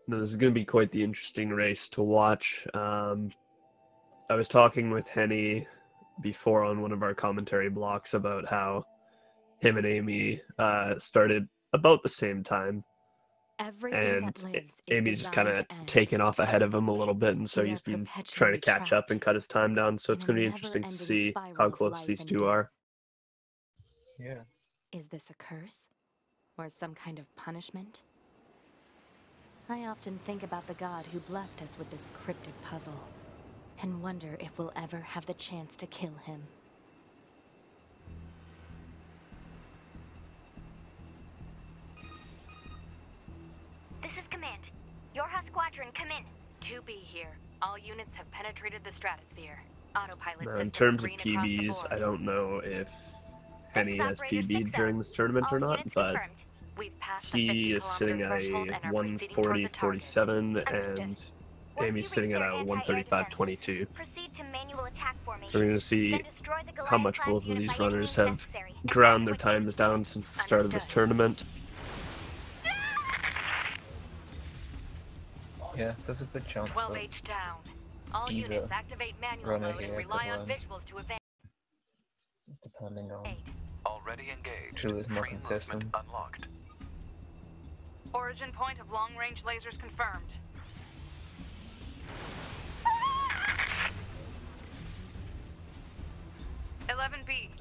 this is going to be quite the interesting race to watch. I was talking with Henny before on one of our commentary blocks about how him and Amei started about the same time, and Amei's just kind of taken off ahead of him a little bit, and so he's been trying to catch up and cut his time down. So it's going to be interesting to see how close these two are. Yeah. Is this a curse? Or some kind of punishment? I often think about the god who blessed us with this cryptic puzzle, and wonder if we'll ever have the chance to kill him. This is Command. Yorha Squadron, come in. 2B here. All units have penetrated the stratosphere. Autopilot Now, in terms of PBs, I don't know if Henny has PB'd during this tournament or not, but he is sitting at a 140.47 and Amei's sitting at a 135.22. So we're going to see how much both of these runners have ground their times down since the start of this tournament. Yeah, there's a good chance that 12H down. All either units activate manual runner mode and here rely on could visuals to evade. depending on Already engaged. who is more Free consistent. movement unlocked. Origin point of long-range lasers confirmed.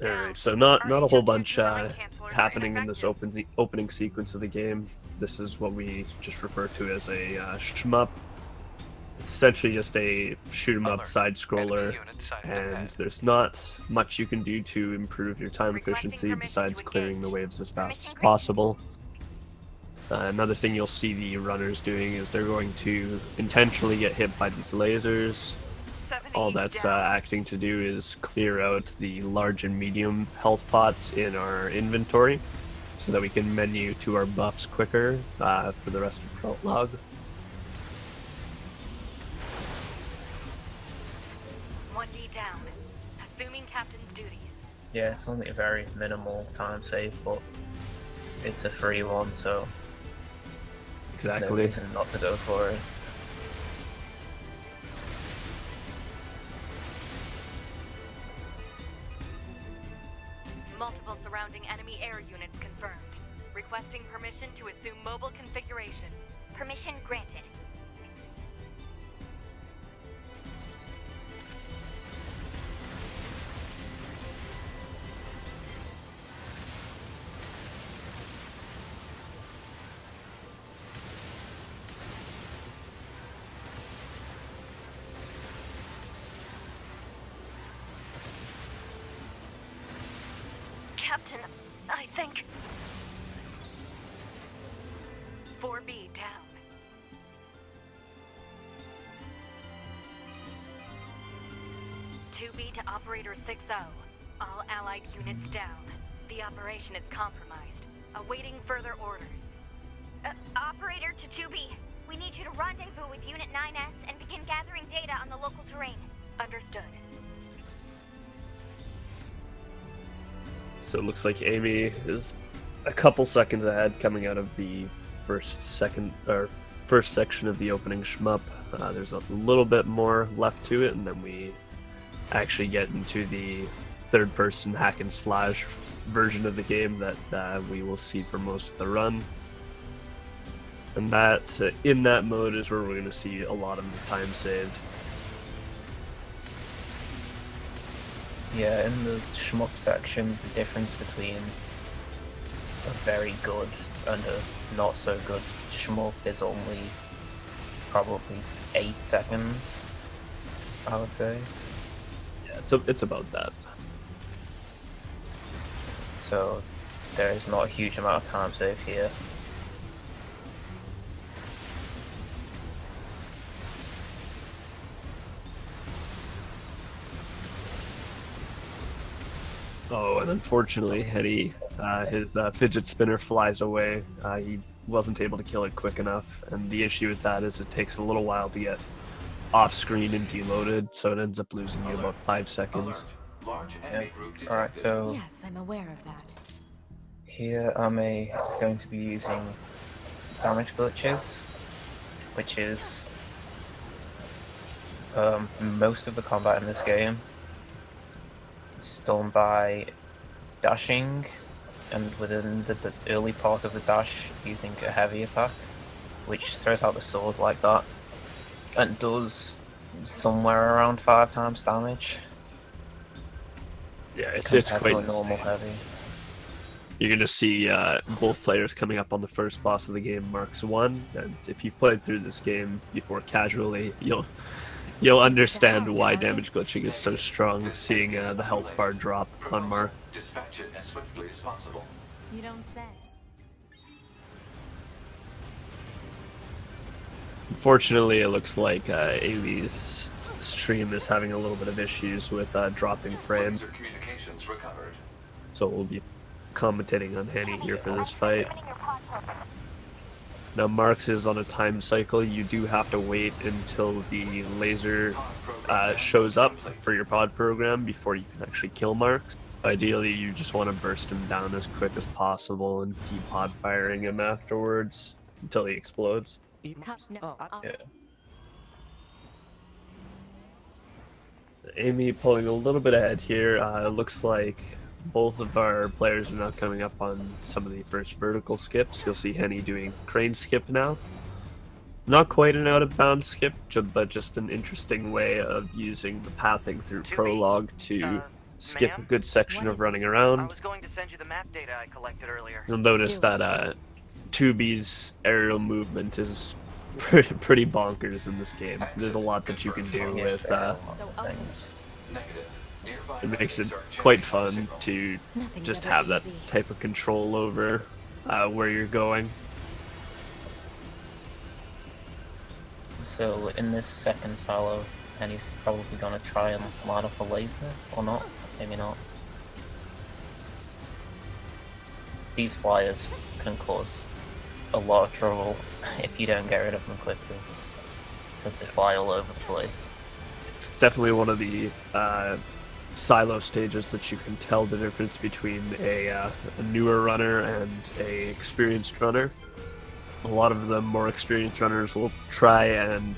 Alright, so not a whole bunch happening in this opening sequence of the game. This is what we just refer to as a shmup. It's essentially just a shoot 'em up side scroller, and there's not much you can do to improve your time efficiency besides clearing the waves as fast as possible. Another thing you'll see the runners doing is they're going to intentionally get hit by these lasers. All that's acting to do is clear out the large and medium health pots in our inventory so that we can menu to our buffs quicker for the rest of Prologue. Down. Assuming captain's duties. Yeah, it's only a very minimal time save, but it's a free one, so exactly. There's no reason not to go for it. Multiple surrounding enemy air units confirmed. Requesting permission to assume mobile configuration. Permission granted. Captain, I think... 4B down. (2B to Operator 6-0. All allied units down. The operation is compromised. Awaiting further orders. Operator to 2B. We need you to rendezvous with Unit 9S and begin gathering data on the local terrain. Understood. So it looks like Amei is a couple seconds ahead coming out of the first section of the opening shmup. There's a little bit more left to it, and then we actually get into the third-person hack and slash version of the game that we will see for most of the run. And that in that mode is where we're going to see a lot of the time saved. Yeah, in the shmup section, the difference between a very good and a not so good shmup is only probably 8 seconds, I would say. Yeah, it's about that. So there's not a huge amount of time save here. Oh, and unfortunately, Henny, his fidget spinner flies away. He wasn't able to kill it quick enough, and the issue with that is it takes a little while to get off-screen and deloaded, so it ends up losing you about 5 seconds. Yeah. Alright, so Yes, I'm aware of that. here Amei is going to be using damage glitches. which is most of the combat in this game is done by dashing, and within the early part of the dash using a heavy attack, which throws out the sword like that, and does somewhere around 5 times damage. Yeah, it's compared quite to a normal insane. heavy. You're gonna see both players coming up on the first boss of the game, Marks 1, and if you've played through this game before casually, you'll understand why damage glitching is so strong, seeing the health bar drop on Mark. Dispatch it as swiftly as possible. You don't say. Unfortunately, it looks like Amy's stream is having a little bit of issues with dropping frame, Laser communications recovered. so we'll be commentating on Henny here for this fight. Now, Marks is on a time cycle. You do have to wait until the laser shows up for your pod program before you can actually kill Marks. Ideally, you just want to burst him down as quick as possible and keep pod firing him afterwards until he explodes. Yeah. Amy pulling a little bit ahead here. It looks like both of our players are now coming up on some of the first vertical skips. You'll see Henny doing crane skip now. Not quite an out-of-bounds skip, but just an interesting way of using the pathing through Prologue to skip a good section of running I around. was going to send you the map data I collected earlier. You'll notice that 2B's aerial movement is pretty bonkers in this game. There's a lot that you can do with things. Negative. Nearby it makes it venues are quite changing fun signal. to Nothing's just ever have that easy. type of control over where you're going. So in this second silo, and he's probably gonna try and light up a laser, or not? Maybe not. These flyers can cause a lot of trouble if you don't get rid of them quickly, because they fly all over the place. It's definitely one of the silo stages that you can tell the difference between a newer runner and a experienced runner. A lot of the more experienced runners will try and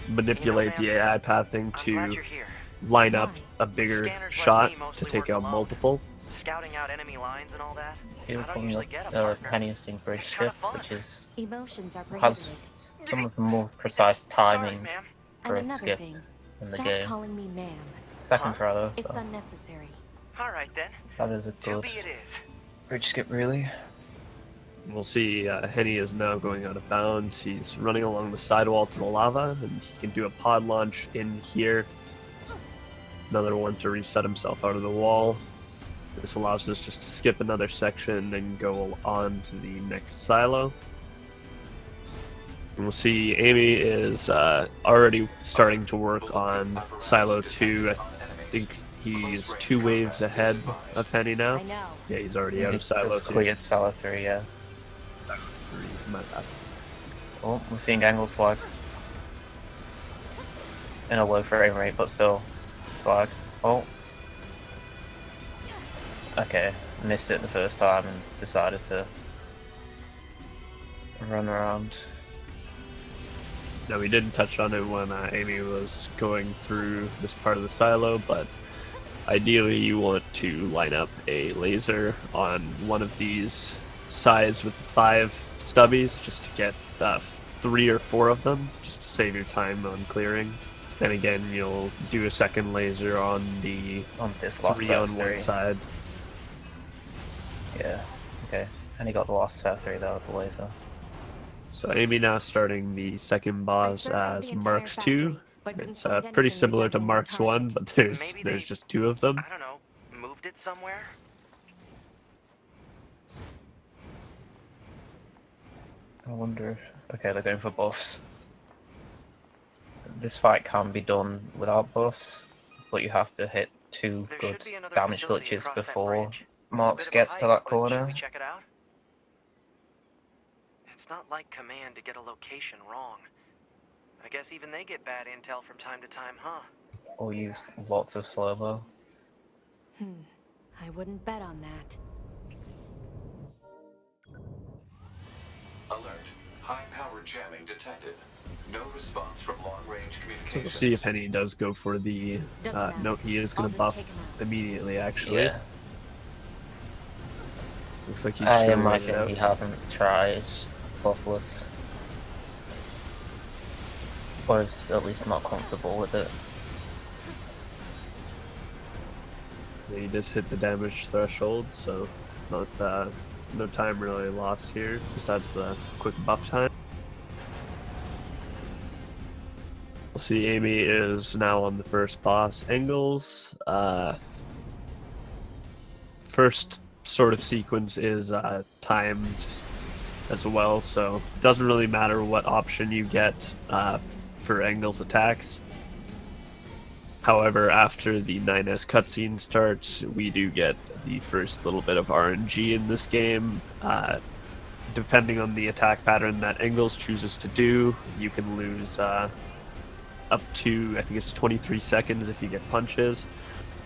manipulate the AI pathing I'm glad to you're here. line up a bigger Scanners like shot me to mostly take work out alone. multiple. Scouting out enemy lines and all that. Here I don't coming usually up, get a partner. Henny doing bridge It's kinda skip, fun. which is Emotions are has prohibited. some of the more precise Sorry, timing ma'am. for And a another skip thing, in the stop game. calling me ma'am. Second Huh? try though, It's so unnecessary. All right then. that is a good 2B it is. bridge skip, really. We'll see Henny is now going out of bounds. He's running along the sidewall to the lava, and he can do a pod launch in here. Another one to reset himself out of the wall. This allows us just to skip another section and go on to the next silo. And we'll see Amy is already starting to work on Silo 2. I think he's 2 waves ahead of Henny now. I know. Yeah, he's already out of Silo It's 2. cleared Silo 3, yeah. My bad. Oh, we're seeing angle swag. In a low frame rate, but still. Swag. Oh. Okay, missed it the first time and decided to run around. Now, we didn't touch on it when Amy was going through this part of the silo, but ideally you want to line up a laser on one of these sides with the 5 stubbies, just to get 3 or 4 of them, just to save your time on clearing. Then again, you'll do a second laser on the On this last 3 set on of one 3. side. Yeah, okay. And he got the last set of 3 though with the laser. So Amy now starting the second boss as Marks 2. It's pretty similar to Marks 1, but there's just 2 of them. I don't know. Moved it somewhere? I wonder if... Okay, they're going for buffs. This fight can be done without buffs, but you have to hit 2 There good should be another damage facility glitches across that before bridge. Marks Bit of a gets to hike, that but should corner. we check it out? It's not like Command to get a location wrong. I guess even they get bad intel from time to time, huh? Or use lots of slow-mo. I wouldn't bet on that. Alert. High-power jamming detected. No response from long-range So communications. we'll see if Henny does go for the... no, he is going to buff immediately, actually. Yeah. Looks like he's I trying to wait it imagine out. he hasn't tried buffless. Or is at least not comfortable with it. Yeah, he just hit the damage threshold, so not no time really lost here, besides the quick buff time. We'll see Amei is now on the first boss, Engels. First sort of sequence is timed as well, so it doesn't really matter what option you get for Engels attacks. However, after the 9S cutscene starts, we do get the first little bit of RNG in this game. Depending on the attack pattern that Engels chooses to do, you can lose up to, I think it's 23 seconds if you get punches.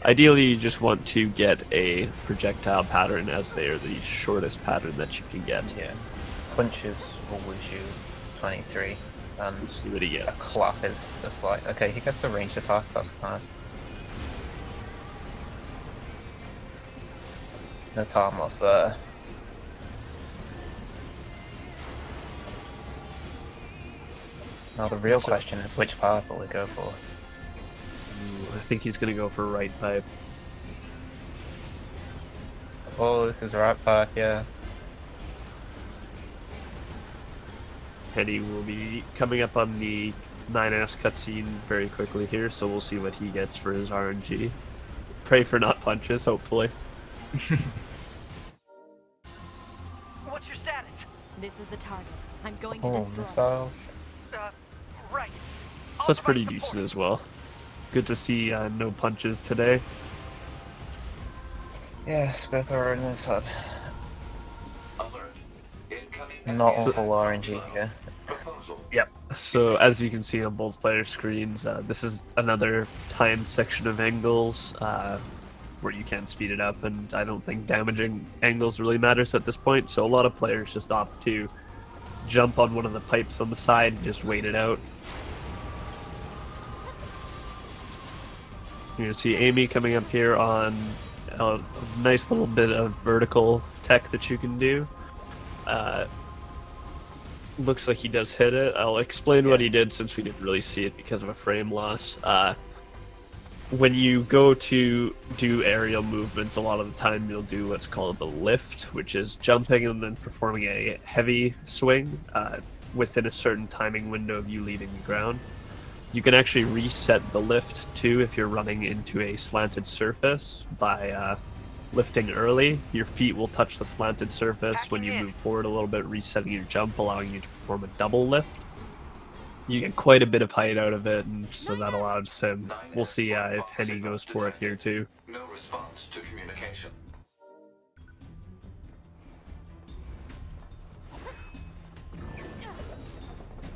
Ideally, you just want to get a projectile pattern, as they are the shortest pattern that you can get. Yeah. Punches will lose you 23. Let's see what he A gets. clap is a slight. Okay, he gets a ranged attack, that's nice. No time loss there. Now the real question is, which path will he go for? I think he's going to go for right pipe. Oh, this is right path, yeah. Henny will be coming up on the 9S cutscene very quickly here, so we'll see what he gets for his RNG. Pray for not punches, hopefully. What's your status? This is the target. I'm going to Oh, destroy. missiles. Right. So that's pretty decent as well. Good to see no punches today. Yeah, both are in his head. Alert. Incoming Not enemy on full attack RNG from here. Proposal. Yep. So as you can see on both player screens, this is another timed section of Engels where you can speed it up, and I don't think damaging Engels really matters at this point. So a lot of players just opt to jump on one of the pipes on the side and just wait it out. You're gonna see Amei coming up here on a nice little bit of vertical tech that you can do. Looks like he does hit it. I'll explain what he did since we didn't really see it because of a frame loss. When you go to do aerial movements, a lot of the time you'll do what's called the lift, which is jumping and then performing a heavy swing within a certain timing window of you leaving the ground. You can actually reset the lift too if you're running into a slanted surface by lifting early. Your feet will touch the slanted surface when you move forward a little bit, resetting your jump, allowing you to perform a double lift. You get quite a bit of height out of it, and so that allows him. We'll see if Henny goes for it here too. No response to communication.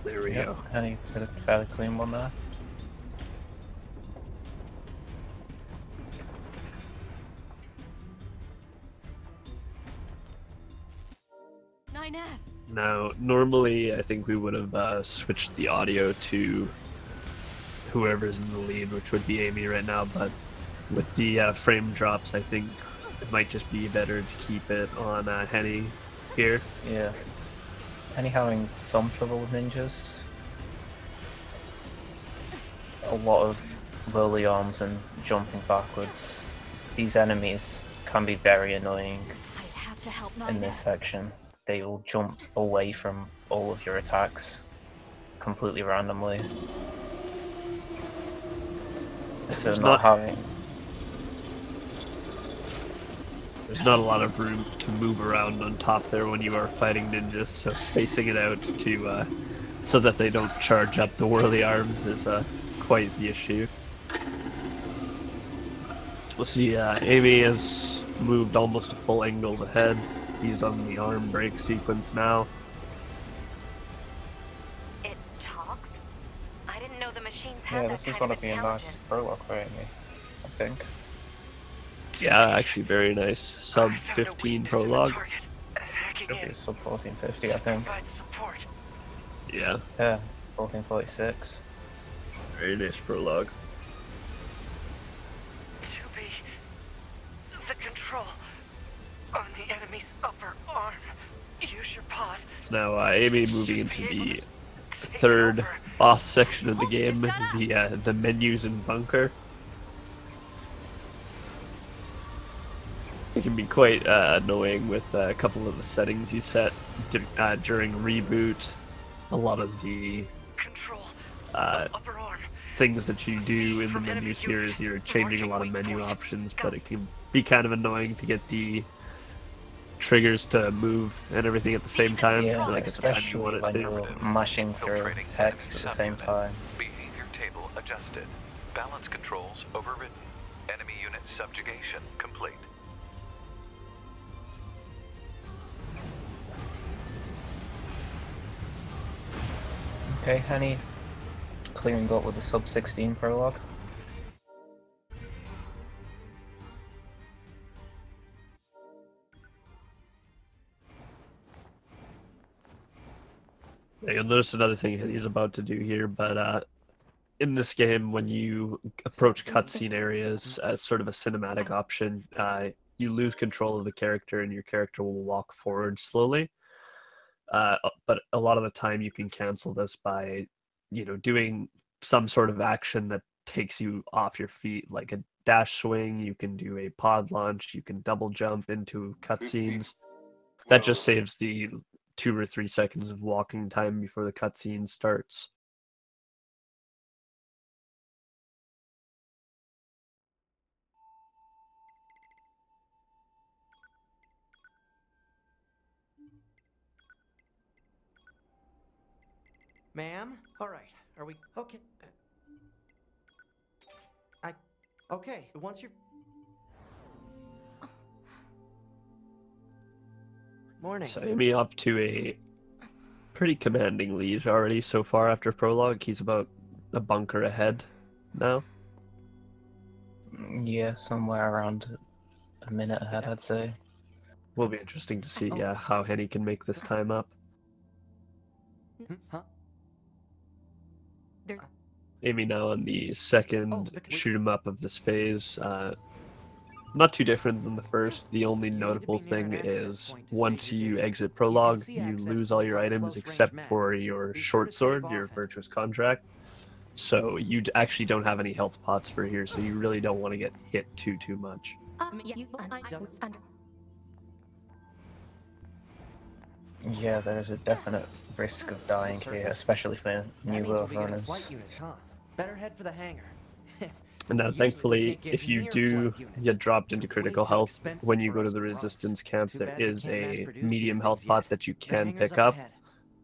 There we go. Henny's got a fairly clean one there. Now, normally I think we would have switched the audio to whoever's in the lead, which would be Amei right now, but with the frame drops, I think it might just be better to keep it on Henny here. Yeah. Henny having some trouble with ninjas. A lot of lowly arms and jumping backwards. These enemies can be very annoying I have to help in this section. They will jump away from all of your attacks completely randomly. So There's not having... There's not a lot of room to move around on top there when you are fighting ninjas, so spacing it out to so that they don't charge up the whirly arms is quite the issue. We'll see Amei has moved almost a full Engels ahead. He's on the arm break sequence now. It talks? I didn't know the machines had Yeah, that this is kind gonna of be a nice intelligence. prologue for Amei, I think. Yeah, actually very nice. Sub 15 prologue. It'll be a sub 1450, I think. Yeah. Yeah, 1446. Very nice prologue. 2B, the control on the enemy's upper arm. Use your pod. It's now Amei moving into the third boss section of the game, the menus and bunker. It can be quite annoying with a couple of the settings you set during reboot. A lot of the things that you do in the menus here is you're changing a lot of menu options, but it can be kind of annoying to get the triggers to move and everything at the same time. Yeah, like especially when you're mashing through text at the same time. Behavior table adjusted. Balance controls overridden. Enemy unit subjugation complete. Okay, Henny, clearing up with the sub-16 prologue. Yeah, you'll notice another thing he's about to do here, but in this game, when you approach cutscene areas as sort of a cinematic option, you lose control of the character and your character will walk forward slowly. But a lot of the time you can cancel this by, doing some sort of action that takes you off your feet, like a dash swing. You can do a pod launch. You can double jump into cutscenes. That just saves the 2 or 3 seconds of walking time before the cutscene starts. Ma'am? Alright, are we... Okay. Okay, once you're... Morning. So Amei off to a pretty commanding lead already so far after prologue. He's about a bunker ahead now. Yeah, somewhere around a minute ahead, I'd say. Will be interesting to see how Henny can make this time up. Huh? Amei now on the second shoot 'em up of this phase. Not too different than the first. The only notable thing is once you exit prologue, you lose all your items except for your short sword, your virtuous contract. So you actually don't have any health pots for here, so you really don't want to get hit too much. Yeah, there's a definite risk of dying here, especially for newer runners. Better head for the hangar. And now, thankfully, if you do get dropped into critical health, when you go to the resistance camp, there is a medium health pot that you can pick up,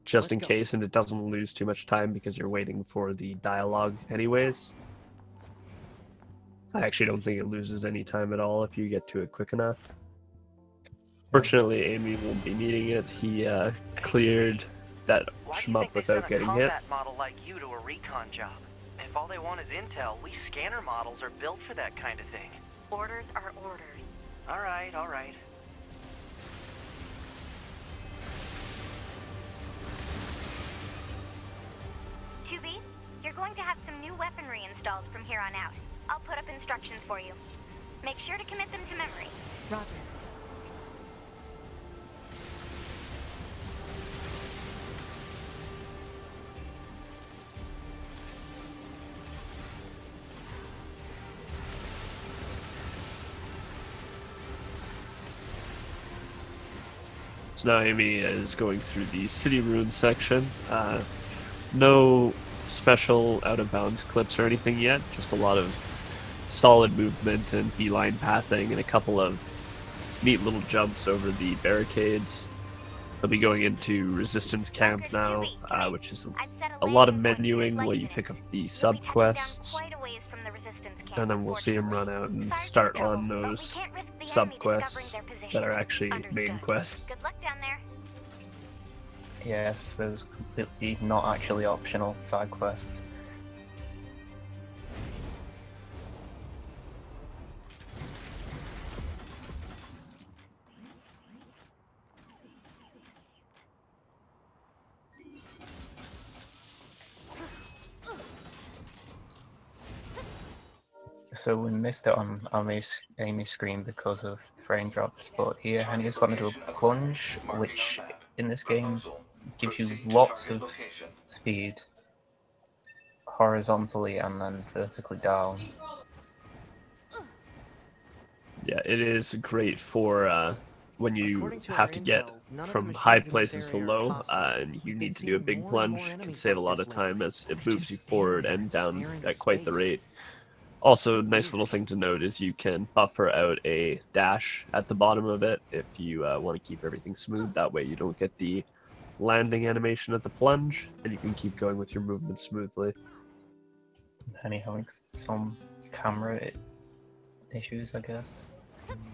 just in case, and it doesn't lose too much time because you're waiting for the dialogue anyways. I actually don't think it loses any time at all if you get to it quick enough. Fortunately, Amei won't be needing it. He cleared that shmup without getting hit. That model like you to a recon job. If all they want is intel, we scanner models are built for that kind of thing. Orders are orders. All right, all right. You're going to have some new weaponry installed from here on out. I'll put up instructions for you. Make sure to commit them to memory. Roger. So now Amei is going through the city ruins section. No special out-of-bounds clips or anything yet, just a lot of solid movement and beeline pathing and a couple of neat little jumps over the barricades. They'll be going into Resistance Camp now, which is a lot of menuing where you pick up the sub-quests, and then we'll see him run out and start on those sub-quests that are actually main quests. Good luck down there. Yes, those completely not actually optional side quests. So we missed it on Amy's screen because of frame drops, but here Henny's got to do a plunge, which in this game gives you lots of speed horizontally and then vertically down. Yeah, it is great for when you According to our have to get intel, none of the from high machines in this places to area are low, hostile. and you We've been need to do a seeing big more and plunge. more Can enemies save a like lot this of time lately. as it They're moves just you standing forward there and down staring into at quite the space. rate. Also, nice little thing to note is you can buffer out a dash at the bottom of it if you want to keep everything smooth. That way you don't get the landing animation at the plunge, and you can keep going with your movement smoothly. Henny having some camera issues, I guess.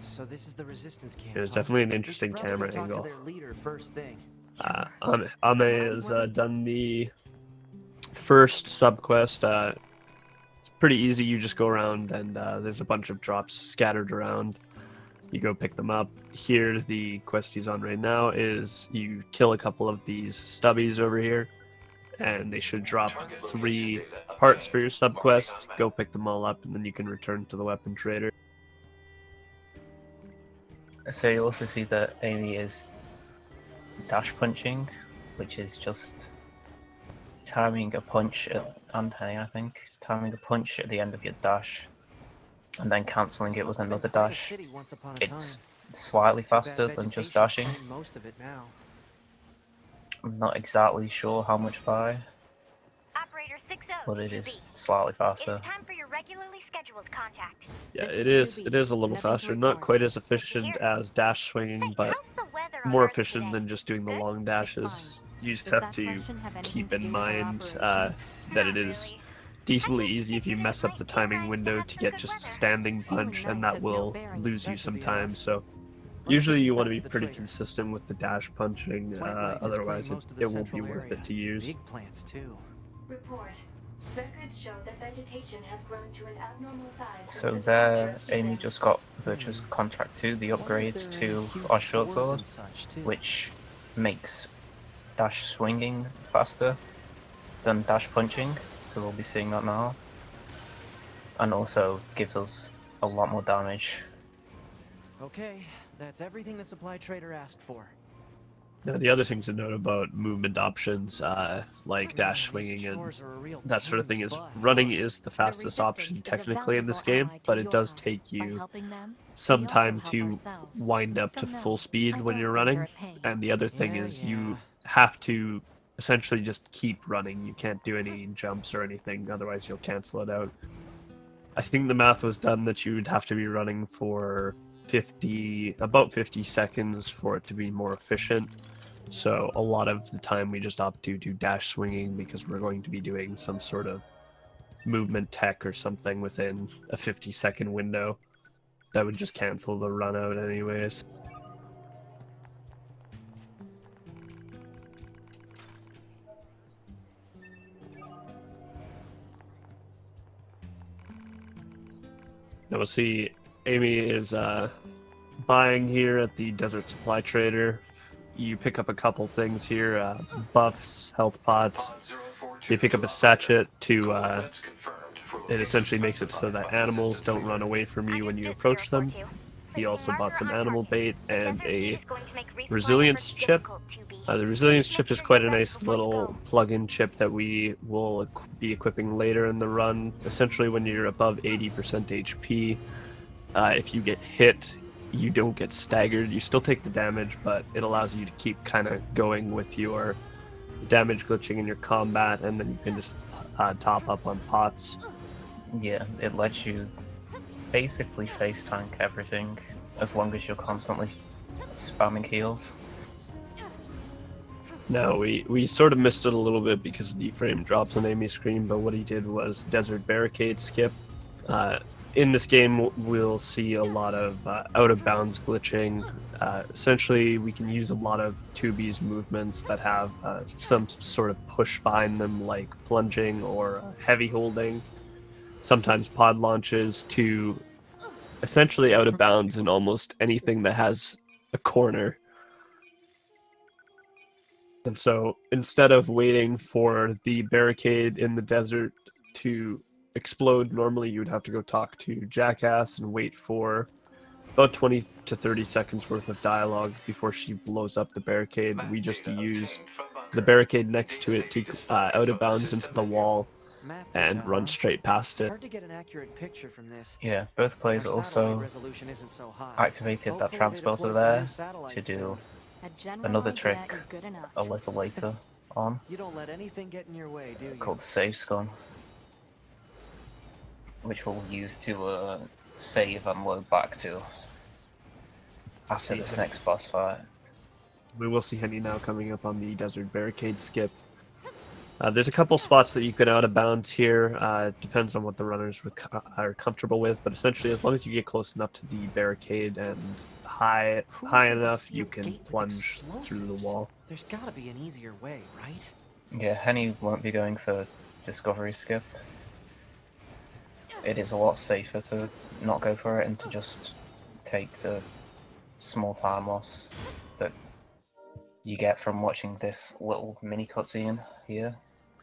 So this is the resistance camp. It was huh? definitely an We should interesting probably camera go talk angle. to their leader first thing. Amei has done the first subquest. It's pretty easy. You just go around and there's a bunch of drops scattered around. You go pick them up. Here, the quest he's on right now is you kill a couple of these stubbies over here, and they should drop 3 parts for your subquest. Go pick them all up, and then you can return to the weapon trader. So you also see that Amy is dash punching, which is just timing a punch and Henny, I think, timing a punch at the end of your dash, and then cancelling This it must with have been another quite a dash. city once upon a It's time. slightly Too bad faster than just vegetation's dashing. claimed most of it now. I'm not exactly sure how much by, Operator 60 but to it is 2B. slightly It faster. is time for your regularly scheduled contact. Yeah, This it is is. 2B. It is a little Nothing to faster. Not report. quite as Good efficient to hear. as dash swinging, Say, but how's the weather on more Earth efficient today? than just doing the Good? long It's dashes. fine. You just Does have that to question have anything keep to in do with our mind operation? that Not it is really. decently I just easy if you figured mess it up the might be timing nice to window have to some get good just weather. standing Feeling punch, nice and that has no will bearing. lose you That should some be time. enough. So Let's usually get this you want to back be to the pretty trader. consistent with the dash punching. Plant life has Otherwise, claimed most of the it won't be central worth area. it to use. Big plants too. Report. Records show that vegetation has grown to an abnormal size since So the there, departure of Amy humans. just got Virtuous Contract 2, the I wonder upgrade if there are to any huge our short pores sword, and such, too. which makes dash swinging faster than dash punching, so we'll be seeing that now. And also gives us a lot more damage. Okay, that's everything the supply trader asked for. Now, the other things to note about movement options, like dash swinging and that sort of thing, is running is the fastest option technically in this game, but it does take you some time to wind up to full speed when you're running. And the other thing is you have to essentially just keep running. You can't do any jumps or anything, otherwise you'll cancel it out. I think the math was done that you'd have to be running for about 50 seconds for it to be more efficient. So a lot of the time we just opt to do dash swinging because we're going to be doing some sort of movement tech or something within a 50-second window. That would just cancel the run out anyways. Now we'll see Amy is buying here at the Desert Supply Trader. You pick up a couple things here, buffs, health pots. You pick up a sachet to, it essentially makes it so that animals don't run away from you when you approach them. He also bought some animal bait and a resilience chip. The resilience chip is quite a nice little plug-in chip that we will be equipping later in the run. Essentially, when you're above 80% HP, if you get hit, you don't get staggered. You still take the damage, but it allows you to keep kind of going with your damage glitching in your combat, and then you can just top up on pots. Yeah, it lets you basically face tank everything as long as you're constantly spamming heals. No, we sort of missed it a little bit because the frame drops on Amy's screen, but what he did was Desert Barricade skip. In this game, we'll see a lot of out-of-bounds glitching. Essentially, we can use a lot of 2B's movements that have some sort of push behind them, like plunging or heavy holding. Sometimes pod launches to essentially out of bounds in almost anything that has a corner. And so instead of waiting for the barricade in the desert to explode, normally you would have to go talk to Jackass and wait for about 20 to 30 seconds worth of dialogue before she blows up the barricade. We just use the barricade next to it to out of bounds into the wall Map and data, run huh? straight past it. Hard to get an accurate picture from this. Yeah, both players Our satellite also resolution isn't so high. activated that Hopefully they transporter deploy some new there satellites to do soon. A general another idea trick is good enough. a little later on You don't let anything get in your way, do you? called Save Scum, which we'll use to save and load back to after this next boss fight. We will see Henny now coming up on the desert barricade skip. There's a couple spots that you can out of bounds here. Depends on what the runners are comfortable with, but essentially as long as you get close enough to the barricade and high enough, you can plunge through the wall. There's gotta be an easier way, right? Yeah, Henny won't be going for Discovery Skip. It is a lot safer to not go for it and to just take the small time loss that you get from watching this little mini cutscene here.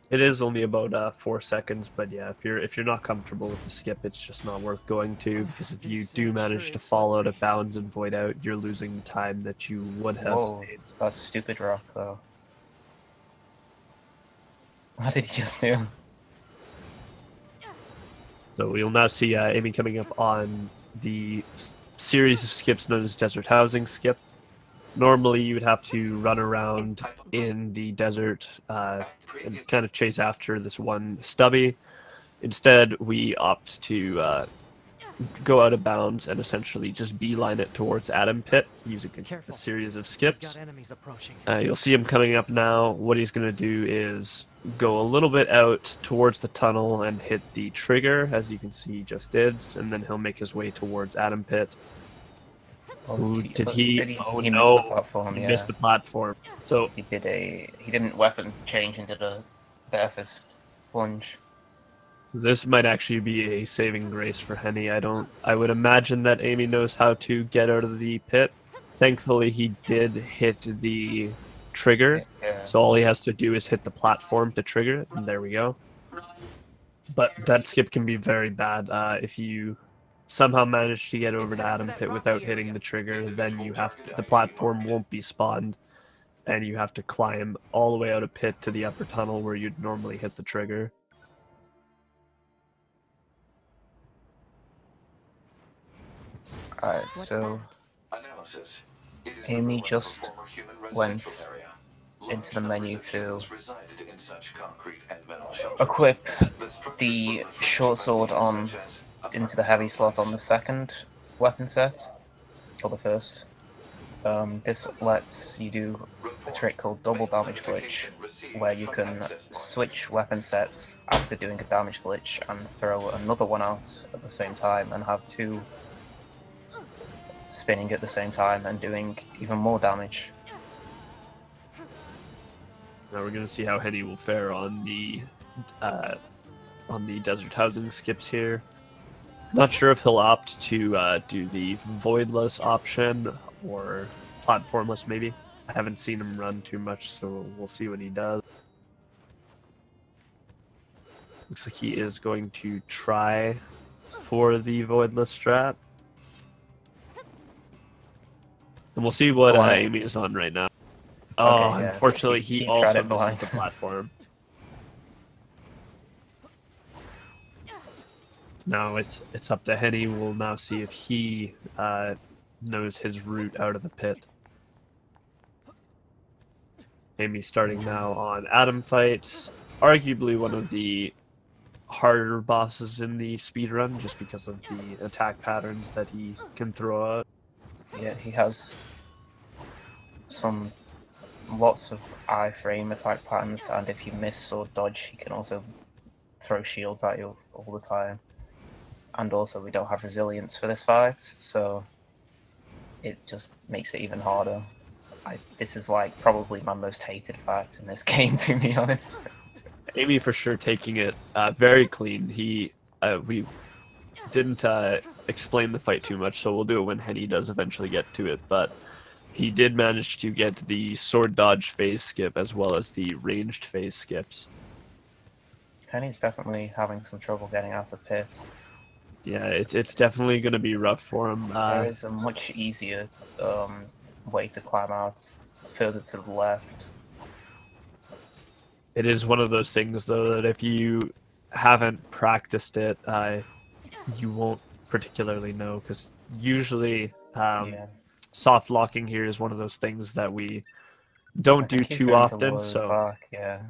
It is only about 4 seconds, but yeah, if you're not comfortable with the skip, it's just not worth going to, because if you do manage to fall out of bounds and void out, you're losing time that you would have saved. That's stupid rock though. What did he just do? So we'll now see Amei coming up on the series of skips known as Desert Housing Skip. Normally you would have to run around in the desert and kind of chase after this one stubby. Instead, we opt to go out of bounds and essentially just beeline it towards Atom Pit using a series of skips. You'll see him coming up now. What he's going to do is go a little bit out towards the tunnel and hit the trigger, as you can see he just did, and then he'll make his way towards Atom Pit. Oh, did he? Oh he no! missed the platform, He yeah. missed the platform. So he didn't weapon change into the fast plunge. this might actually be a saving grace for Henny. I would imagine that Amei knows how to get out of the pit. Thankfully, he did hit the trigger, so all he has to do is hit the platform to trigger it, and there we go. But that skip can be very bad if you somehow manage to get over to Atom Pit without hitting the trigger. Then you have to, the platform won't be spawned, and you have to climb all the way out of pit to the upper tunnel where you'd normally hit the trigger. Alright, so Amei just went into the menu to equip the short sword into the heavy slot on the second weapon set, or the first. This lets you do a trick called double damage glitch, where you can switch weapon sets after doing a damage glitch and throw another one out at the same time and have two spinning at the same time and doing even more damage. Now we're going to see how Henny will fare on the desert housing skips here. Not sure if he'll opt to do the voidless option or platformless maybe. I haven't seen him run too much, so we'll see what he does. Looks like he is going to try for the voidless strat. And we'll see what Amei is on right now. Oh, okay, unfortunately, he also misses the platform. Now it's up to Henny. We'll now see if he knows his route out of the pit. Amei starting now on Atom Fight. Arguably one of the harder bosses in the speedrun, just because of the attack patterns that he can throw out. Yeah, he has lots of iframe attack patterns, and if you miss or dodge, he can also throw shields at you all the time. And also, we don't have resilience for this fight, so it just makes it even harder. This is like probably my most hated fight in this game, to be honest. Amei for sure taking it very clean. We didn't explain the fight too much, so we'll do it when Henny does eventually get to it, but he did manage to get the sword dodge phase skip as well as the ranged phase skips. Henny's definitely having some trouble getting out of pit. Yeah, it's definitely going to be rough for him. There is a much easier way to climb out further to the left. It is one of those things, though, that if you haven't practiced it, you won't particularly know, because usually Yeah. soft locking here is one of those things that we don't do think he's too going to often. load So, back, yeah.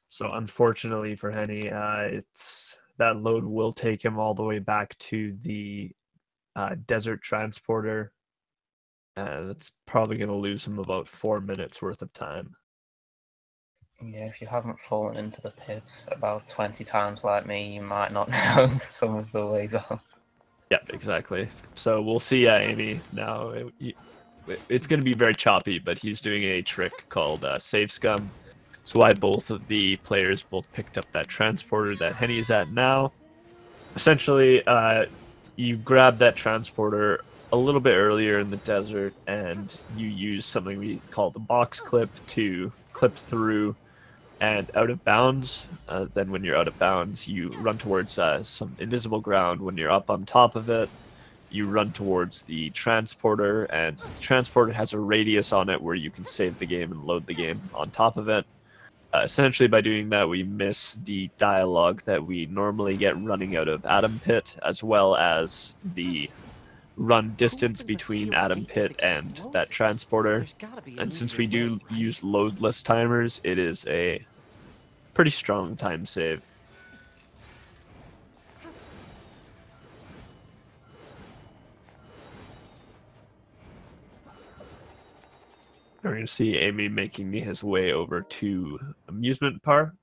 so unfortunately for Henny, it's that load will take him all the way back to the desert transporter. That's probably going to lose him about 4 minutes worth of time. Yeah, if you haven't fallen into the pit about 20 times like me, you might not know some of the ways out. Yep, exactly. So we'll see Amei now. It's going to be very choppy, but he's doing a trick called Save Scum. That's why both of the players both picked up that transporter that Henny is at now. Essentially, you grab that transporter a little bit earlier in the desert, and you use something we call the box clip to clip through and out of bounds. Then when you're out of bounds, you run towards some invisible ground. When you're up on top of it, you run towards the transporter, and the transporter has a radius on it where you can save the game and load the game on top of it. Essentially, by doing that, we miss the dialogue that we normally get running out of Atom Pit, as well as the run distance between Atom Pit and that transporter. And since we do use loadless timers, it is a pretty strong time save. We're going to see Amei making his way over to Amusement Park.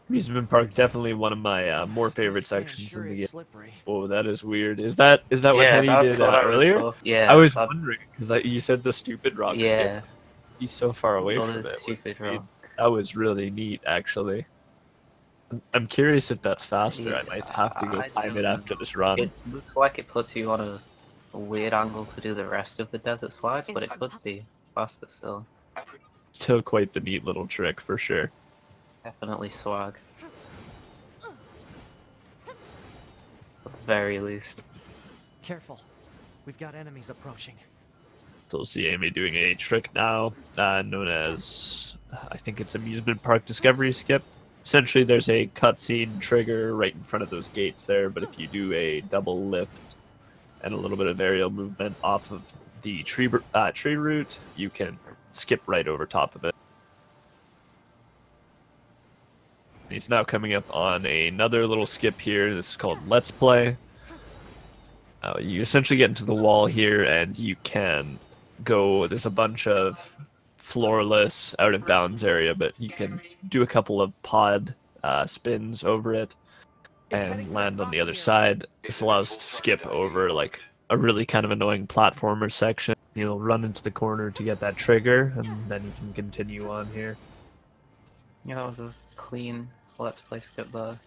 Amusement Park, definitely one of my more favorite sections in the game. Oh, that is weird. Is that what Henny did earlier? Yeah, I was wondering, because you said the stupid rock yeah. skip. He's so far away from it. Stupid rock. That was really neat, actually. I'm curious if that's faster. I might have to go time it after this run. It looks like it puts you on a weird angle to do the rest of the desert slides, but it could be faster still. Still quite the neat little trick, for sure. Definitely swag. At the very least. Careful. We've got enemies approaching. So we'll see Amei doing a trick now, known as, I think it's Amusement Park Discovery Skip. Essentially, there's a cutscene trigger right in front of those gates there, but if you do a double lift and a little bit of aerial movement off of the tree route, you can skip right over top of it. He's now coming up on another little skip here. This is called Let's Play. You essentially get into the wall here, and you can go. There's a bunch of floorless, out of bounds area, but you can do a couple of pod spins over it and land on the other side. This allows us to skip over like a really kind of annoying platformer section. You'll run into the corner to get that trigger, and then you can continue on here. Yeah, that was a clean Let's Play skip there.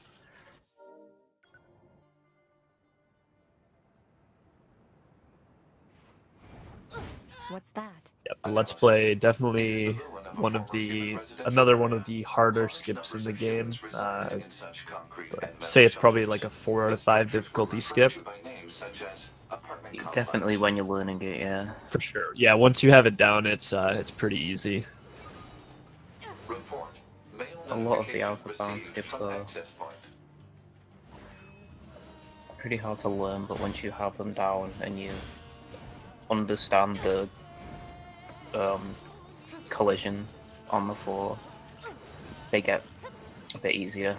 What's that? Yep, Let's Play, definitely another one of the harder skips in the game. Say it's probably like a 4 out of 5 difficulty skip. Definitely when you're learning it, yeah. For sure. Yeah, once you have it down, it's pretty easy. A lot of the out of bounds skips are pretty hard to learn, but once you have them down and you understand the collision on the floor, they get a bit easier.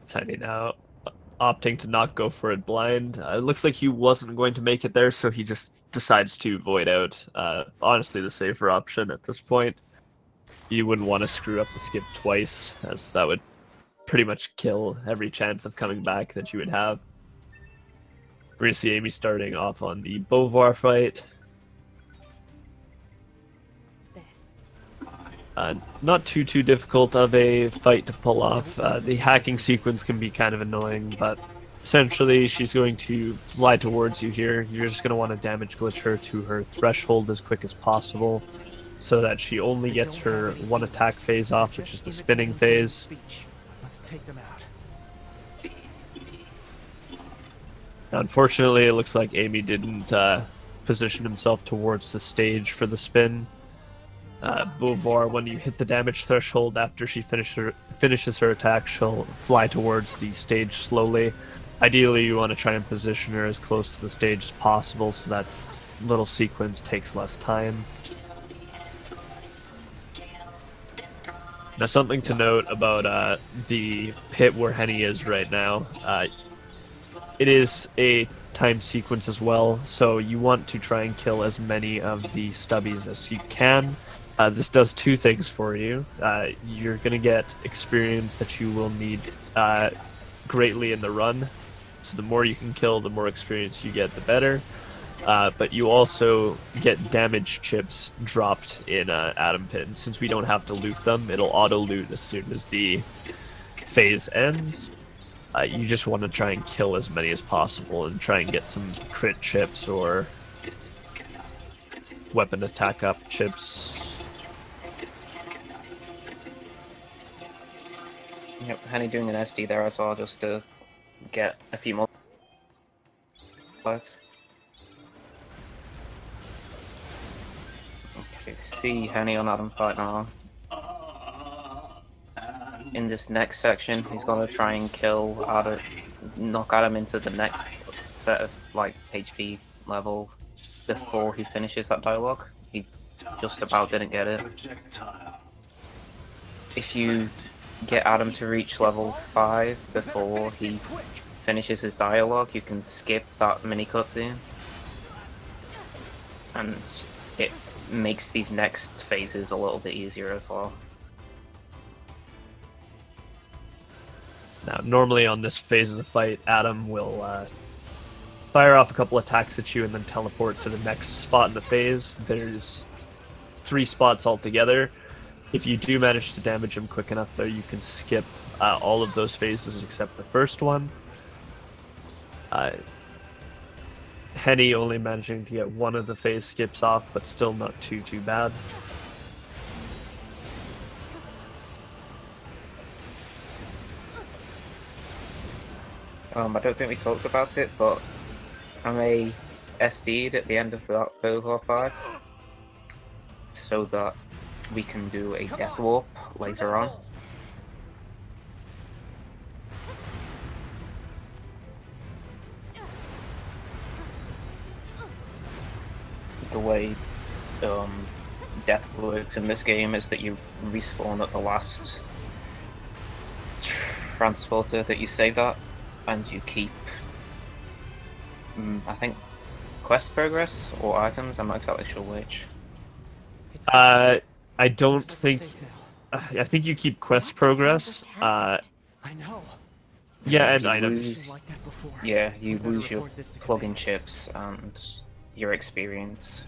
Tiny now opting to not go for it blind. It looks like he wasn't going to make it there, so he just decides to void out. Honestly, the safer option at this point. You wouldn't want to screw up the skip twice, as that would pretty much kill every chance of coming back that you would have. We're going to see Amei starting off on the Beauvoir fight. Not too difficult of a fight to pull off. The hacking sequence can be kind of annoying, but essentially she's going to fly towards you here. You're just going to want to damage glitch her to her threshold as quick as possible, so that she only gets her one attack phase off, which is the spinning phase. Let's take them out. Now, unfortunately, it looks like Amei didn't position himself towards the stage for the spin. Beauvoir, when you hit the damage threshold after she finishes her attack, she'll fly towards the stage slowly. Ideally, you want to try and position her as close to the stage as possible so that little sequence takes less time. Now, something to note about the pit where Henny is right now, it is a time sequence as well, so you want to try and kill as many of the stubbies as you can. This does two things for you. You're going to get experience that you will need greatly in the run. So the more you can kill, the more experience you get, the better. But you also get damage chips dropped in Atom Pit. Since we don't have to loot them, it'll auto-loot as soon as the phase ends. You just want to try and kill as many as possible and try and get some crit chips or weapon attack up chips. Yep, Henny doing an SD there as well, just to get a few more fights. Okay, see Henny on Adam fight now. In this next section, he's gonna try and kill Adam, knock Adam into the next set of like HP level before he finishes that dialogue. He just about didn't get it. If you get Adam to reach level 5 before he finishes his dialogue, you can skip that mini cutscene, and it makes these next phases a little bit easier as well. Now, normally on this phase of the fight, Adam will fire off a couple attacks at you and then teleport to the next spot in the phase. There's 3 spots altogether. If you do manage to damage him quick enough there, you can skip all of those phases except the first one. Henny only managing to get one of the phase skips off, but still not too bad. I don't think we talked about it, but Amei SD'd at the end of that Beauvoir fight, so that we can do a death warp later on. The way death works in this game is that you respawn at the last transporter that you saved at, and you keep, I think, quest progress or items. I'm not exactly sure which. I don't think. I think you keep quest progress. I know. Yeah, and items. Yeah, you lose your plug-in chips and your experience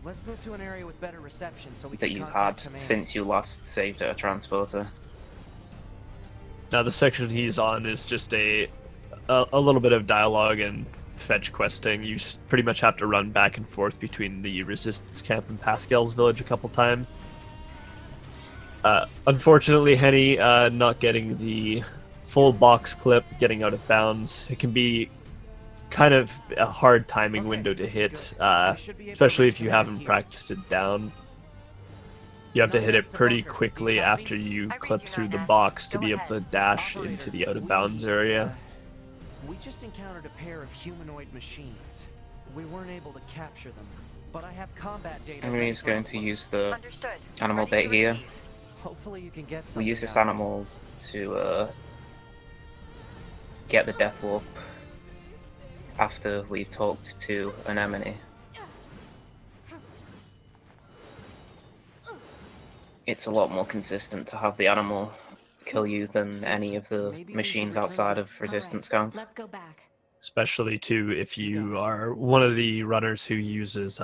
Let's move to an area with better reception so we that can you had contact command. since you last saved at a transporter. Now the section he's on is just a little bit of dialogue and fetch questing. You pretty much have to run back and forth between the Resistance camp and Pascal's village a couple times. Unfortunately, Henny not getting the full box clip, getting out of bounds. It can be kind of a hard timing window to hit, especially if you haven't practiced it down. You have to hit it pretty quickly after you clip through the box to be able to dash into the out of bounds area. We just encountered a pair of humanoid machines. We weren't able to capture them, but I have combat data. Amei is going to use the animal bait here. Hopefully you can get We use this animal to get the death warp after we've talked to an Amei. It's a lot more consistent to have the animal kill you than any of the Maybe we should machines return outside to- of Resistance Camp. Let's go back. Especially too if you are one of the runners who uses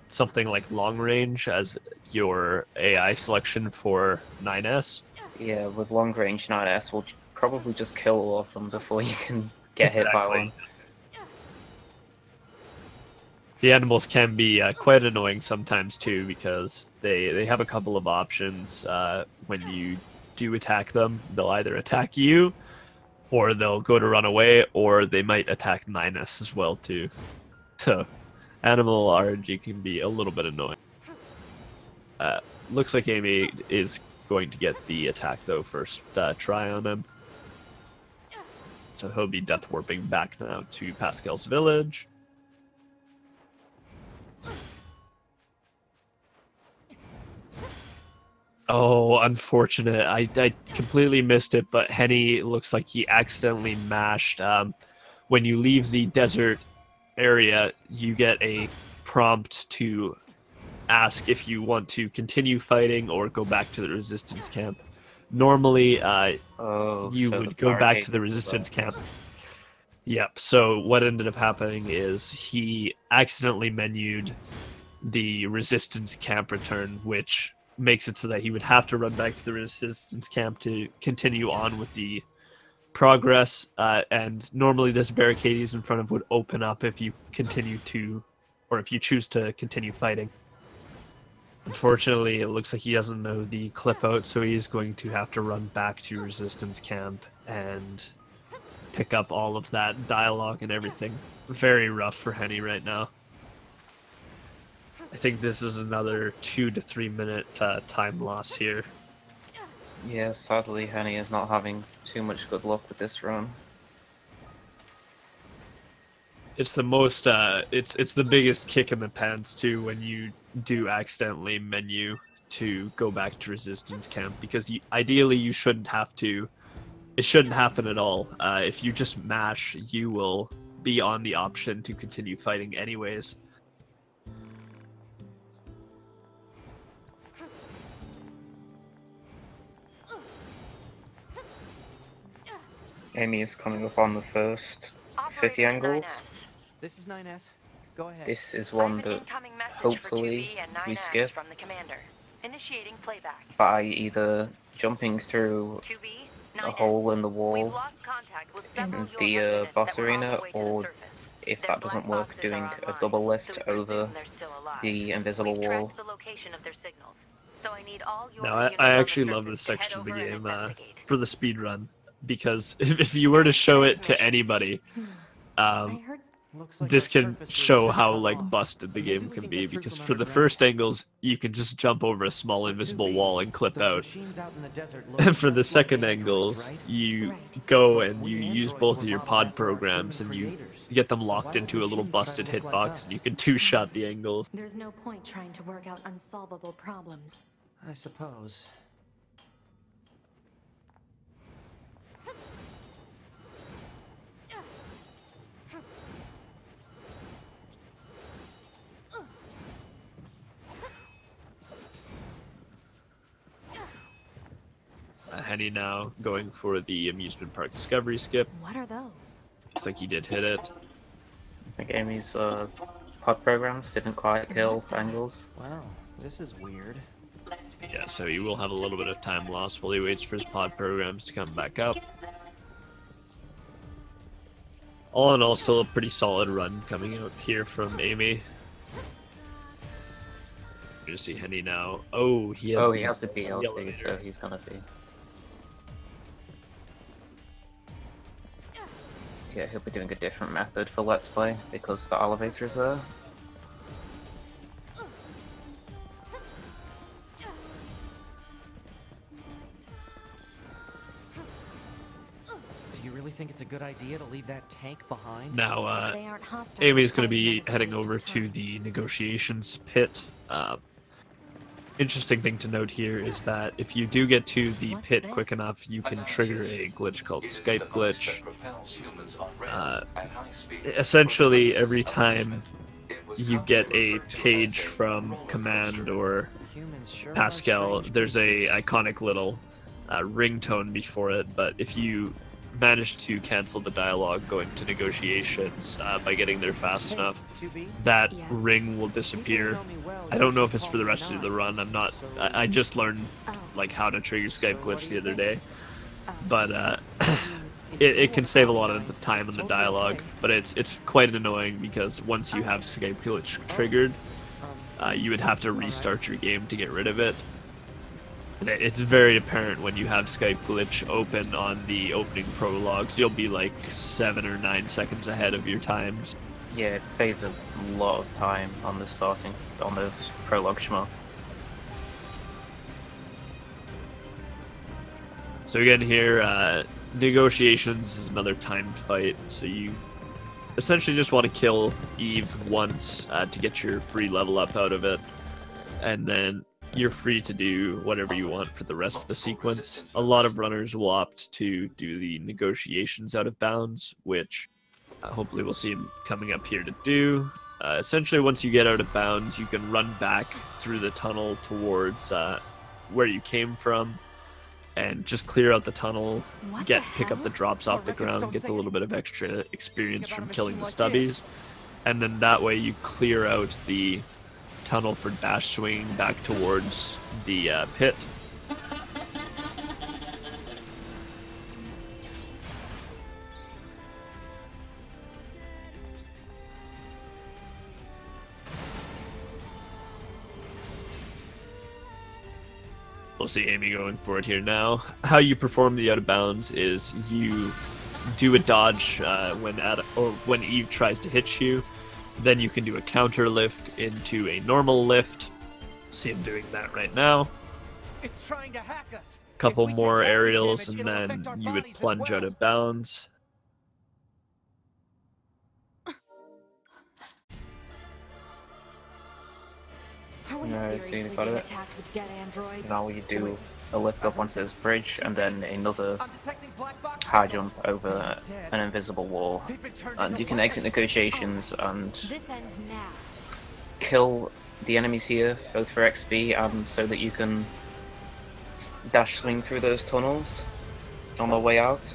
something like long range as your AI selection for 9S. Yeah, with long range 9S, we'll probably just kill all of them before you can get hit by one. The animals can be quite annoying sometimes too, because they have a couple of options. When you do attack them, they'll either attack you, or they'll go to run away, or they might attack 9S as well too. So animal RNG can be a little bit annoying. Looks like Amei is going to get the attack though first try on him. So he'll be death warping back now to Pascal's village. Oh, unfortunate. I completely missed it, but Henny looks like he accidentally mashed. When you leave the desert area, you get a prompt to ask if you want to continue fighting or go back to the resistance camp. Normally, you would go back to the resistance camp. Yep, so what ended up happening is he accidentally menued the resistance camp return, which makes it so that he would have to run back to the resistance camp to continue on with the progress, and normally this barricade he's in front of would open up if you continue to, or if you choose to continue fighting. Unfortunately, it looks like he doesn't know the clip out, so he's going to have to run back to resistance camp and pick up all of that dialogue and everything. Very rough for Henny right now. I think this is another 2 to 3 minute time loss here. Yeah, sadly, Henny is not having too much good luck with this run. It's the most, it's the biggest kick in the pants too when you do accidentally menu to go back to resistance camp, because ideally you shouldn't have to. It shouldn't happen at all. If you just mash, you will be on the option to continue fighting anyways. Amei is coming up on the first city angles. This is 9S. Go ahead. This is one that hopefully we skip from the commander. Initiating playback. by either jumping through 2B, a 9S. hole in the We've wall lost contact with in several the units boss that were on arena, the way to the or surface. if Their that doesn't black work, boxes doing are a online, double so lift we over presume they're still alive. the invisible We've wall. tracked the location of their signals. So I need all your No, units I on the actually love surface this to head section of the over and game investigate. for the speed run, because if you were to show it to anybody, I heard Looks like this our can surface show routes how cut like off. busted the Maybe game we can can be, get through because from for the underground. first angles you can just jump over a small So invisible 2B, wall and clip those out. machines out in the desert look And for the just like second androids, angles, right? you Right. go and We you use androids both were of your modeled pod after our programs human and you creators. get them So locked why would into a little machines try to busted look like hitbox, us? and you can two-shot the angles. there's no point trying to work out unsolvable problems. I suppose. Henny now going for the amusement park discovery skip. What are those? Looks like he did hit it. I think Amy's pod programs didn't quite kill angles. Wow, this is weird. Yeah, so he will have a little bit of time lost while he waits for his pod programs to come back up. All in all, still a pretty solid run coming out here from Amei. You're gonna see Henny now. Oh, he has. He has a DLC, elevator. so he's gonna be. Yeah, he'll be doing a different method for Let's Play because the elevator's there. Do you really think it's a good idea to leave that tank behind? Now, They aren't hostile. Amy's going to be Probably heading waste of over to time. the negotiations pit. Interesting thing to note here is that if you do get to the What's pit this? quick enough, you can trigger a glitch called Skype glitch. Essentially, every time you get a page from Command or Humans sure are Pascal, strange there's a creatures. iconic little ringtone before it, but if you manage to cancel the dialogue going to negotiations by getting there fast enough, that ring will disappear. I don't know if it's for the rest of the run. I'm not. I just learned like how to trigger Skype glitch the other day, but it can save a lot of the time in the dialogue. But it's quite annoying because once you have Skype glitch triggered, you would have to restart your game to get rid of it. And it's very apparent when you have Skype glitch open on the opening prologues. You'll be like 7 or 9 seconds ahead of your times. Yeah, it saves a lot of time on the prologue shmup. So again here, negotiations is another timed fight, so you essentially just want to kill Eve once to get your free level up out of it, and then you're free to do whatever you want for the rest of the sequence. A lot of runners will opt to do the negotiations out of bounds, which hopefully we'll see him coming up here to do. Essentially, once you get out of bounds, you can run back through the tunnel towards where you came from, and just clear out the tunnel, pick up the drops off the ground, get a little bit of extra experience from killing the stubbies, and then that way you clear out the tunnel for dash swinging back towards the pit. We'll see Amei going for it here now. How you perform the out of bounds is you do a dodge when Eve tries to hit you. Then you can do a counter lift into a normal lift. See him doing that right now. It's trying to hack us. Couple more aerials, and then you would plunge out of bounds. Now you do a lift up onto this bridge, and then another high jump over an invisible wall. And you can exit negotiations and kill the enemies here, both for XP and so that you can dash swing through those tunnels on the way out.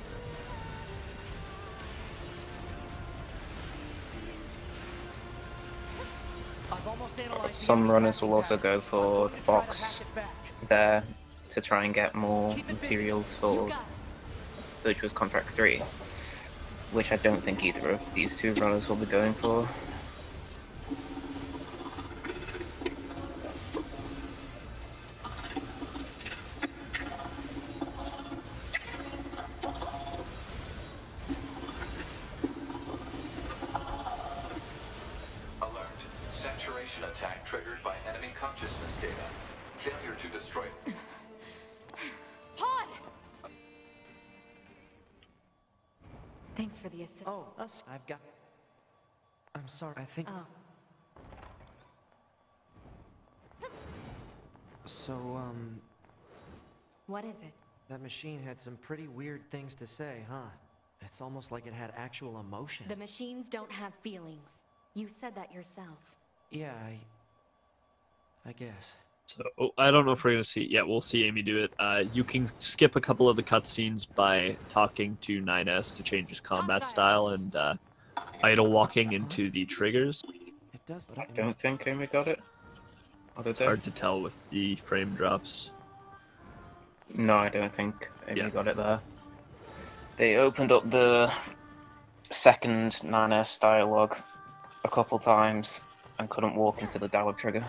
Some runners will also go for the box there to try and get more materials for Virtuous Contract 3, which I don't think either of these two runners will be going for. Saturation attack triggered by enemy consciousness data. Failure to destroy. Pod! Thanks for the assist. Oh, I've got... I'm sorry, I think... Oh. So, What is it? that machine had some pretty weird things to say, huh? It's almost like it had actual emotion. The machines don't have feelings. You said that yourself. Yeah, I guess. So I don't know if we're gonna see. Yeah, we'll see Amei do it. You can skip a couple of the cutscenes by talking to 9S to change his combat style and idle walking into the triggers. It does. I don't think Amei got it. It's hard to tell with the frame drops. No, I don't think Amei got it there. They opened up the second 9S dialogue a couple times and couldn't walk into the dialogue trigger.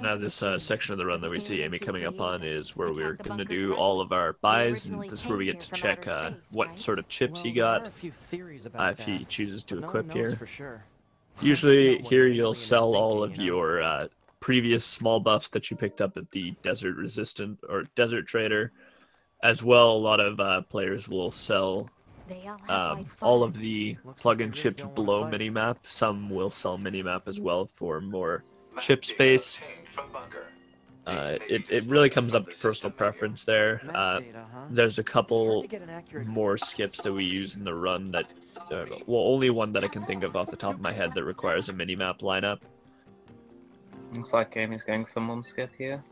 Now this section of the run that we see Amei coming up on is where we're going to do all of our buys, and this is where we get to check what sort of chips he got if he chooses to equip here. Usually here you'll sell all of your previous small buffs that you picked up at the Desert Resistant or Desert Trader, As well, a lot of players will sell They all have white all of flags. the Looks like plug-in they really chips don't wanna below fight. minimap. Some will sell minimap as well for more Map chip data space. obtained from bunker. Data may be It really disclosed comes from up the to personal system menu. preference there. Map data, huh? There's a It's hard couple to get an accurate more skips that we use in the run that, well, only one that I can think of off the top of my head that requires a minimap lineup. Looks like game is going for mum skip here.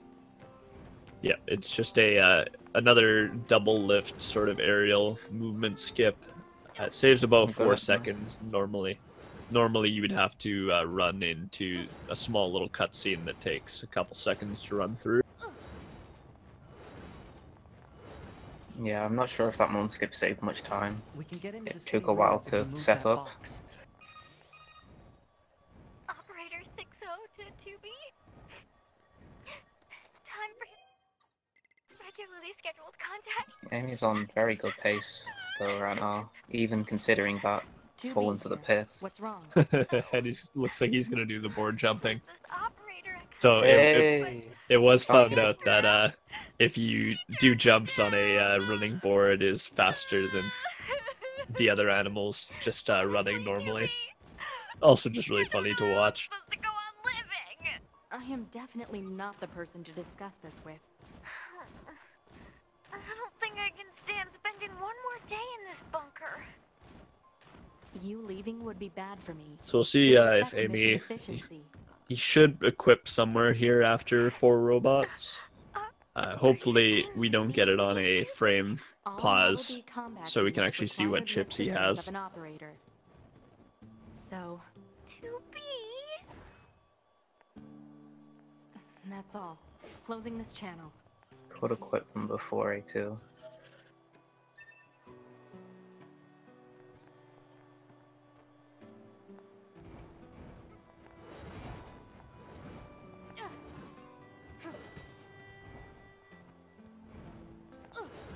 Yeah, it's just a another double lift sort of aerial movement skip. It saves about Oh, 4 goodness. seconds normally. Normally you would have to run into a small little cutscene that takes a couple seconds to run through. Yeah, I'm not sure if that mum skip saved much time. We can get into It the city took a while roads if we to move set that up. box. Operator 602B. Time for regularly scheduled contact. Amy's on very good pace though right now, even considering that fall 2B into the here. pit. What's wrong? And he looks like he's gonna do the board jumping. This operator. So Hey! it was Fancy found out that if you do jumps on a running board, it is faster than the other animals just running normally. Also, just really funny to watch. Supposed to go on living. I am definitely not the person to discuss this with. I don't think I can stand spending one more day in this bunker. You leaving would be bad for me. So we'll see It would if affect mission Amei. efficiency. He should equip somewhere here after 4 robots. Hopefully we don't get it on a frame All pause, Model B combat so we can units actually see require what the chips he assistance has. of an operator. So, 2B. that's all. Closing this channel. Could equip them before A2.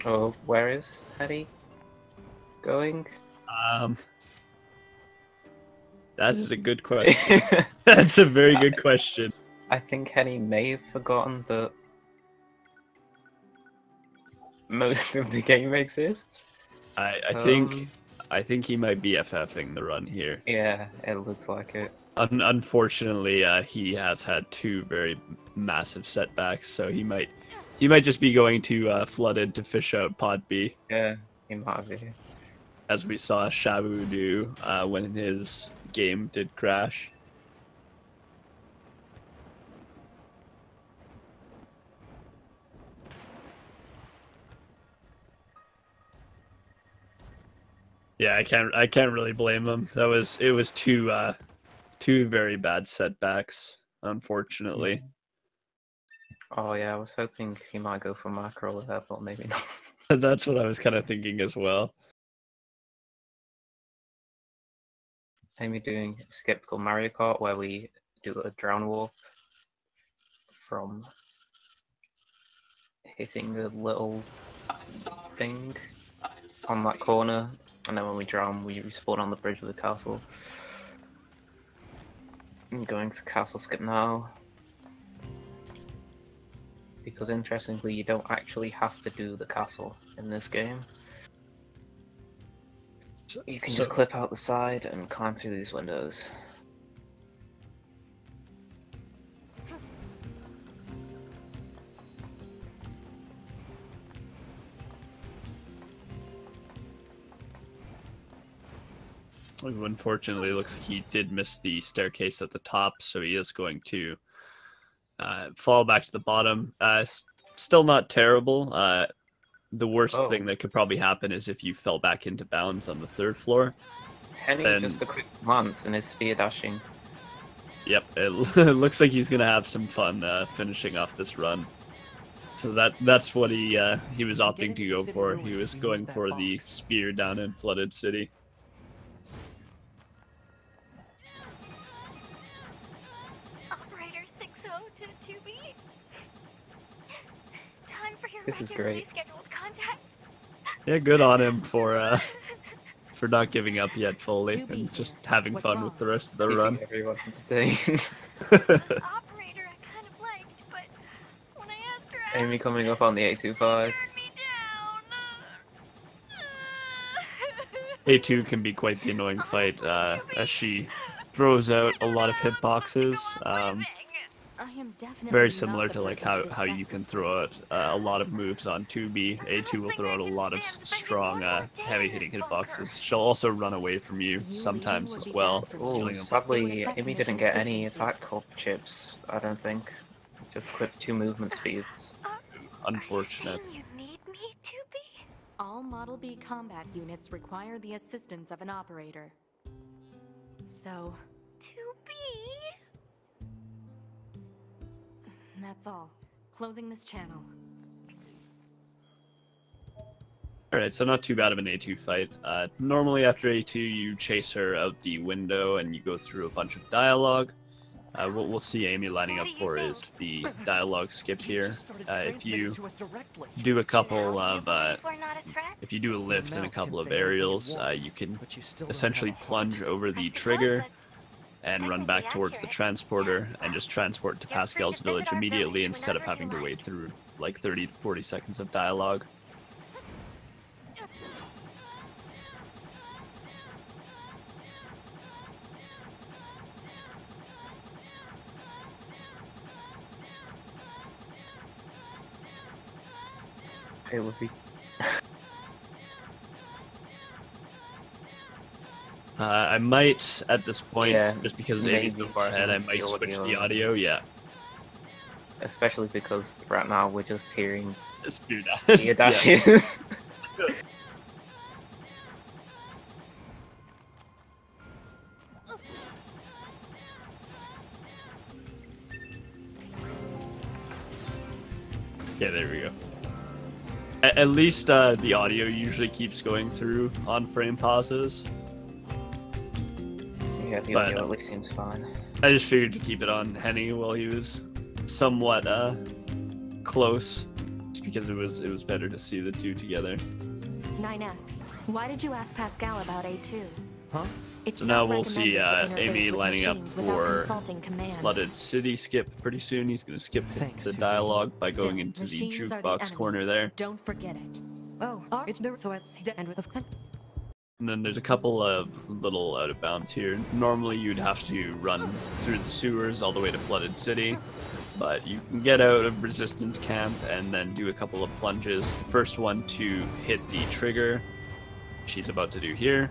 Oh, where is Henny going? That is a good question. That's a very good question. I think Henny may have forgotten that most of the game exists. I think he might be FFing the run here. Yeah, it looks like it. Unfortunately, he has had 2 very massive setbacks, so he might just be going to Flooded to fish out Pod B, Yeah, he might be. as we saw Shabu do when his game did crash. Yeah, I can't really blame him. It was 2 very bad setbacks, unfortunately. Oh yeah, I was hoping he might go for macro with that, but maybe not. That's what I was kind of thinking as well. Amy doing skeptical Mario Kart where we do a drown walk from hitting the little thing on that corner, and then when we drown we respawn on the bridge of the castle. I'm going for castle skip now. Because interestingly, you don't actually have to do the castle in this game. You can just clip out the side and climb through these windows. Unfortunately, it looks like he did miss the staircase at the top, so he is going to fall back to the bottom. Still not terrible. The worst thing that could probably happen is if you fell back into bounds on the 3rd floor. Henny just a quick glance and is spear dashing. Yep, it looks like he's gonna have some fun finishing off this run. So that's what he was opting to go for. He was going for the spear down in Flooded City. Operator 602B. Time for your This is regularly great. scheduled contact. Yeah, good on him for not giving up yet fully 2B and just here. having What's fun wrong? with the rest of the Keeping run. everyone entertained. Operator I kind of liked, but when I asked her out, Amy coming up on the 825. turned me down. A2 can be quite the annoying fight, as she throws out a lot of hitboxes. I am definitely Very not similar the to like person to how you discuss can this throw with. out a lot of moves on 2B. A2 will throw out a lot of strong, heavy-hitting hitboxes. She'll also run away from you You sometimes leaving would as be well, bad for me. Oh, killing them. sadly, That Amy condition didn't get any efficiency. attack chips, I don't think. Just equipped 2 movement speeds. Unfortunate. Are you saying you need me to be? All Model B combat units require the assistance of an operator. So, To be? that's all. Closing this channel. Alright, so not too bad of an A2 fight. Normally after A2 you chase her out the window and you go through a bunch of dialogue. What we'll see Amy lining up for is the dialogue skip here. If you do a couple of, if you do a lift and a couple of aerials, you can essentially plunge over the trigger and run back towards the transporter and just transport to Pascal's village immediately instead of having to wait through like 30 to 40 seconds of dialogue. It would be. I might, at this point, Yeah, just because Amy's so far ahead, I might switch the audio, yeah. Especially because right now we're just hearing Spear spear dashes. Yeah, there we go. At least the audio usually keeps going through on frame pauses. Yeah, the audio at least seems fine. I just figured to keep it on Henny while he was somewhat close, just because it was better to see the two together. 9S, why did you ask Pascal about A2? Huh? It's So now not we'll see recommended to Amy interface with lining up machines without for consulting command. Flooded City skip pretty soon. He's going to skip Thanks, the 2B. dialogue by Still, going into the machines are the jukebox enemy. corner there. Don't forget it. Oh, it's the source and of And then there's a couple of little out of bounds here. Normally you'd have to run through the sewers all the way to Flooded City, but you can get out of Resistance Camp and then do a couple of plunges. The first one to hit the trigger, she's about to do here.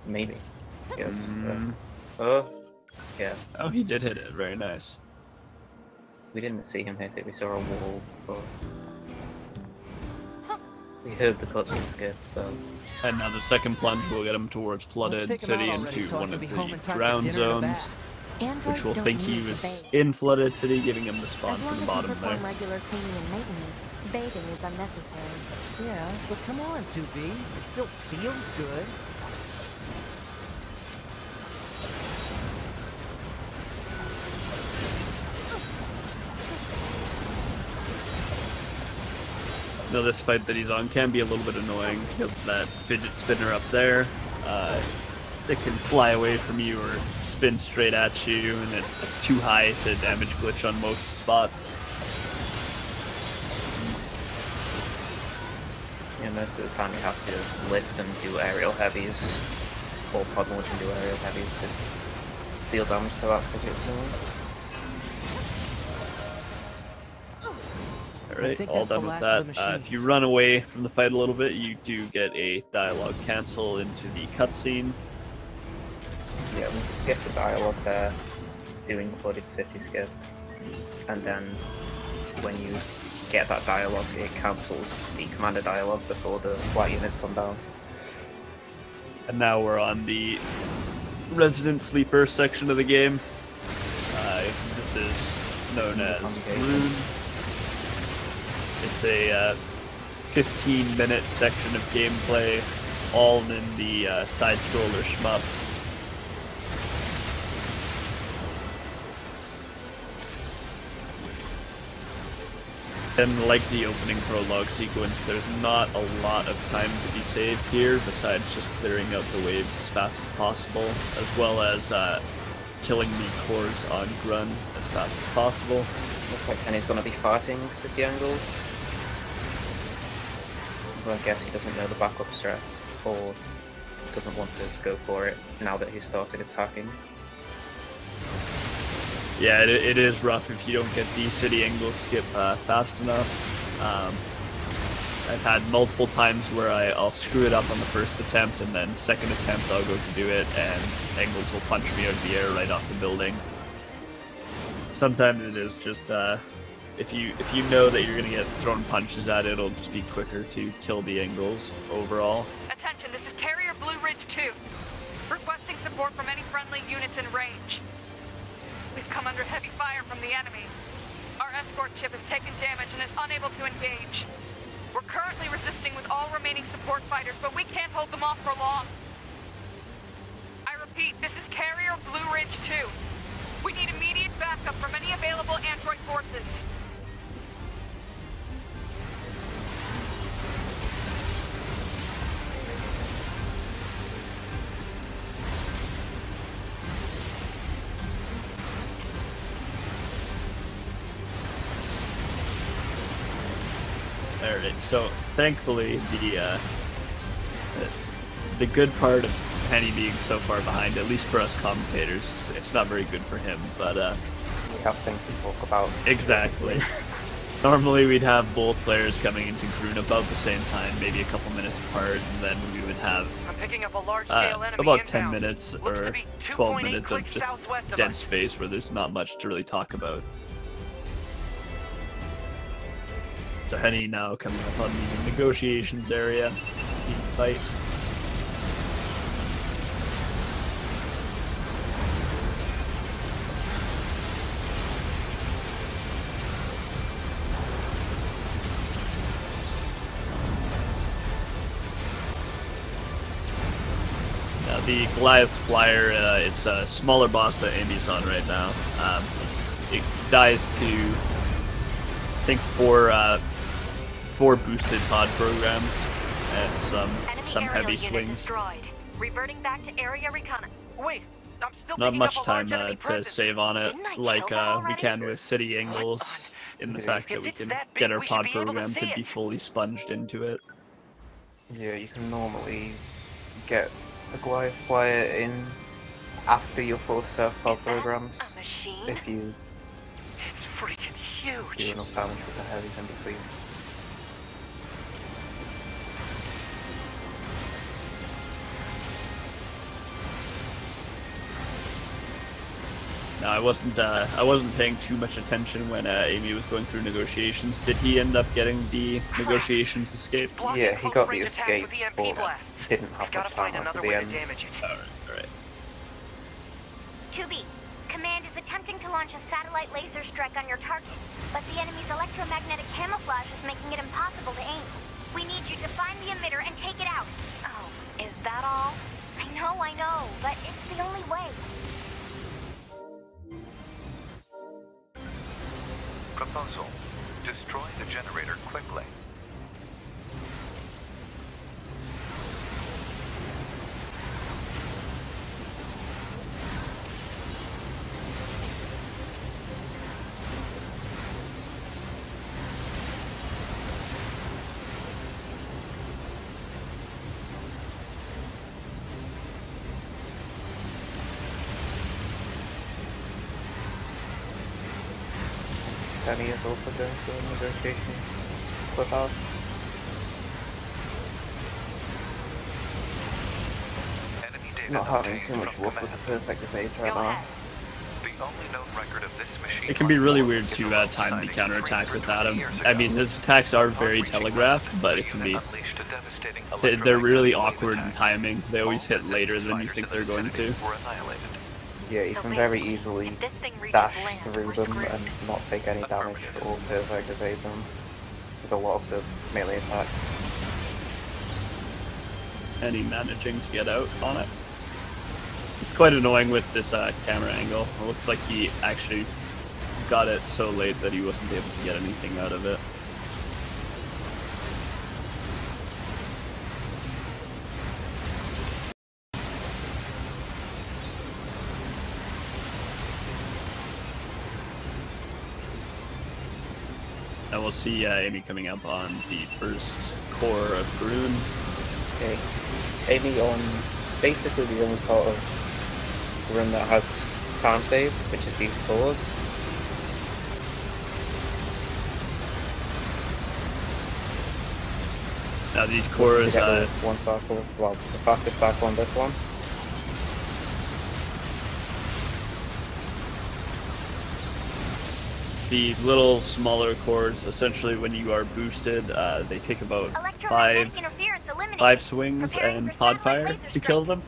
Maybe. Yes. Mm. Yeah. Oh, he did hit it. Very nice. We didn't see him hit it, we saw a wall, but we heard the cutscene skip, so. And now the second plunge will get him towards Flooded City into one of the drown zones, which will think he was in Flooded City, giving him the spawn to the bottom there. As long as you perform regular cleaning and maintenance, bathing is unnecessary. Yeah, but come on, 2B. It still feels good. Now this fight that he's on can be a little bit annoying because that fidget spinner up there, it can fly away from you or spin straight at you, and it's too high to damage glitch on most spots. Yeah, most of the time you have to lift and do aerial heavies, or pod launch and do aerial heavies to deal damage to that fidget spinner. Alright, all done with that. If you run away from the fight a little bit, you do get a dialogue cancel into the cutscene. Yeah, we skip the dialogue there, doing Flooded City skip, and then when you get that dialogue, it cancels the commander dialogue before the flight units come down. And now we're on the Resident Sleeper section of the game. This is known as Rune. It's a 15-minute section of gameplay, all in the side-scroller shmups. And like the opening prologue sequence, there's not a lot of time to be saved here, besides just clearing out the waves as fast as possible, as well as killing the cores on Grun as fast as possible. Looks like Henny's gonna be fighting city angles. Well, I guess he doesn't know the backup strats, or doesn't want to go for it now that he started attacking. Yeah, it is rough if you don't get the city angle skip fast enough. I've had multiple times where I'll screw it up on the first attempt, and then second attempt I'll go to do it, and angles will punch me out of the air right off the building. Sometimes it is just if you know that you're gonna get thrown punches at it, it'll just be quicker to kill the angles overall. Attention, this is Carrier Blue Ridge 2. Requesting support from any friendly units in range. We've come under heavy fire from the enemy. Our escort ship has taken damage and is unable to engage. We're currently resisting with all remaining support fighters, but we can't hold them off for long. I repeat, this is Carrier Blue Ridge 2. We need immediate backup from any available android forces. Alright, so thankfully the good part of Henny being so far behind, at least for us commentators, it's not very good for him, but We have things to talk about. exactly. Normally we'd have both players coming into Groon about the same time, maybe a couple minutes apart, and then we would have I'm picking up a large-scale enemy about 10 inbound. minutes Looks to or be 12 2.8 minutes of clicks just southwest of dead us. space where there's not much to really talk about. So Henny now coming up on the negotiations area, team fight. Now the Goliath Flyer, it's a smaller boss that Amy's on right now. It dies to, I think, four boosted pod programs and some heavy swings. Destroyed. Reverting back to area recon. Wait, I'm still Not picking much up a time large enemy to presence. save on it, Didn't I like kill that we already? can with city angles, in the fact that If we it's can that big, get our we should pod be able to program to see be it. fully sponged into it. Yeah, you can normally get a Goliath Flyer in after your full surf pod programs A machine? if you It's freaking huge. do enough damage with the heavies in between. No, I wasn't paying too much attention when Amy was going through negotiations. Did he end up getting the negotiations escape? Blocking Yeah, he close got the range attacks escape, with EMP but blast. didn't have Gotta much find time after another the way end. to damage it. Alright. 2B, Command is attempting to launch a satellite laser strike on your target, but the enemy's electromagnetic camouflage is making it impossible to aim. We need you to find the emitter and take it out. Oh, is that all? I know, but it's the only way. Proposal. Destroy the generator quickly. Danny is also going through negotiations with us. Enemy data Not having obtained too much from luck with the command. perfect base right Go now. ahead. The only known record of this machine It can be really weird is to a time the sighting counterattack three without him. years I ago. mean, his attacks are very Upon reaching telegraphed, Earth, but the it can unit be unleashed a devastating they're really electromagnetic wave awkward in attack. timing. They always All hit later than you resistance think fighters they're in the going to. vicinity were annihilated. Yeah, you So can very basically, easily if this thing reaches dash land, through we're them screwed. and not take any damage or perfect evade them with a lot of the melee attacks. And he managing to get out on it. It's quite annoying with this camera angle. It looks like he actually got it so late that he wasn't able to get anything out of it. And we'll see Amy coming up on the first core of Groon. Okay. Amy on basically the only part of Groon that has time save, which is these cores. Now these cores, one cycle, well, the fastest cycle on this one. the little smaller cores, essentially when you are boosted, they take about five swings and pod fire to kill them.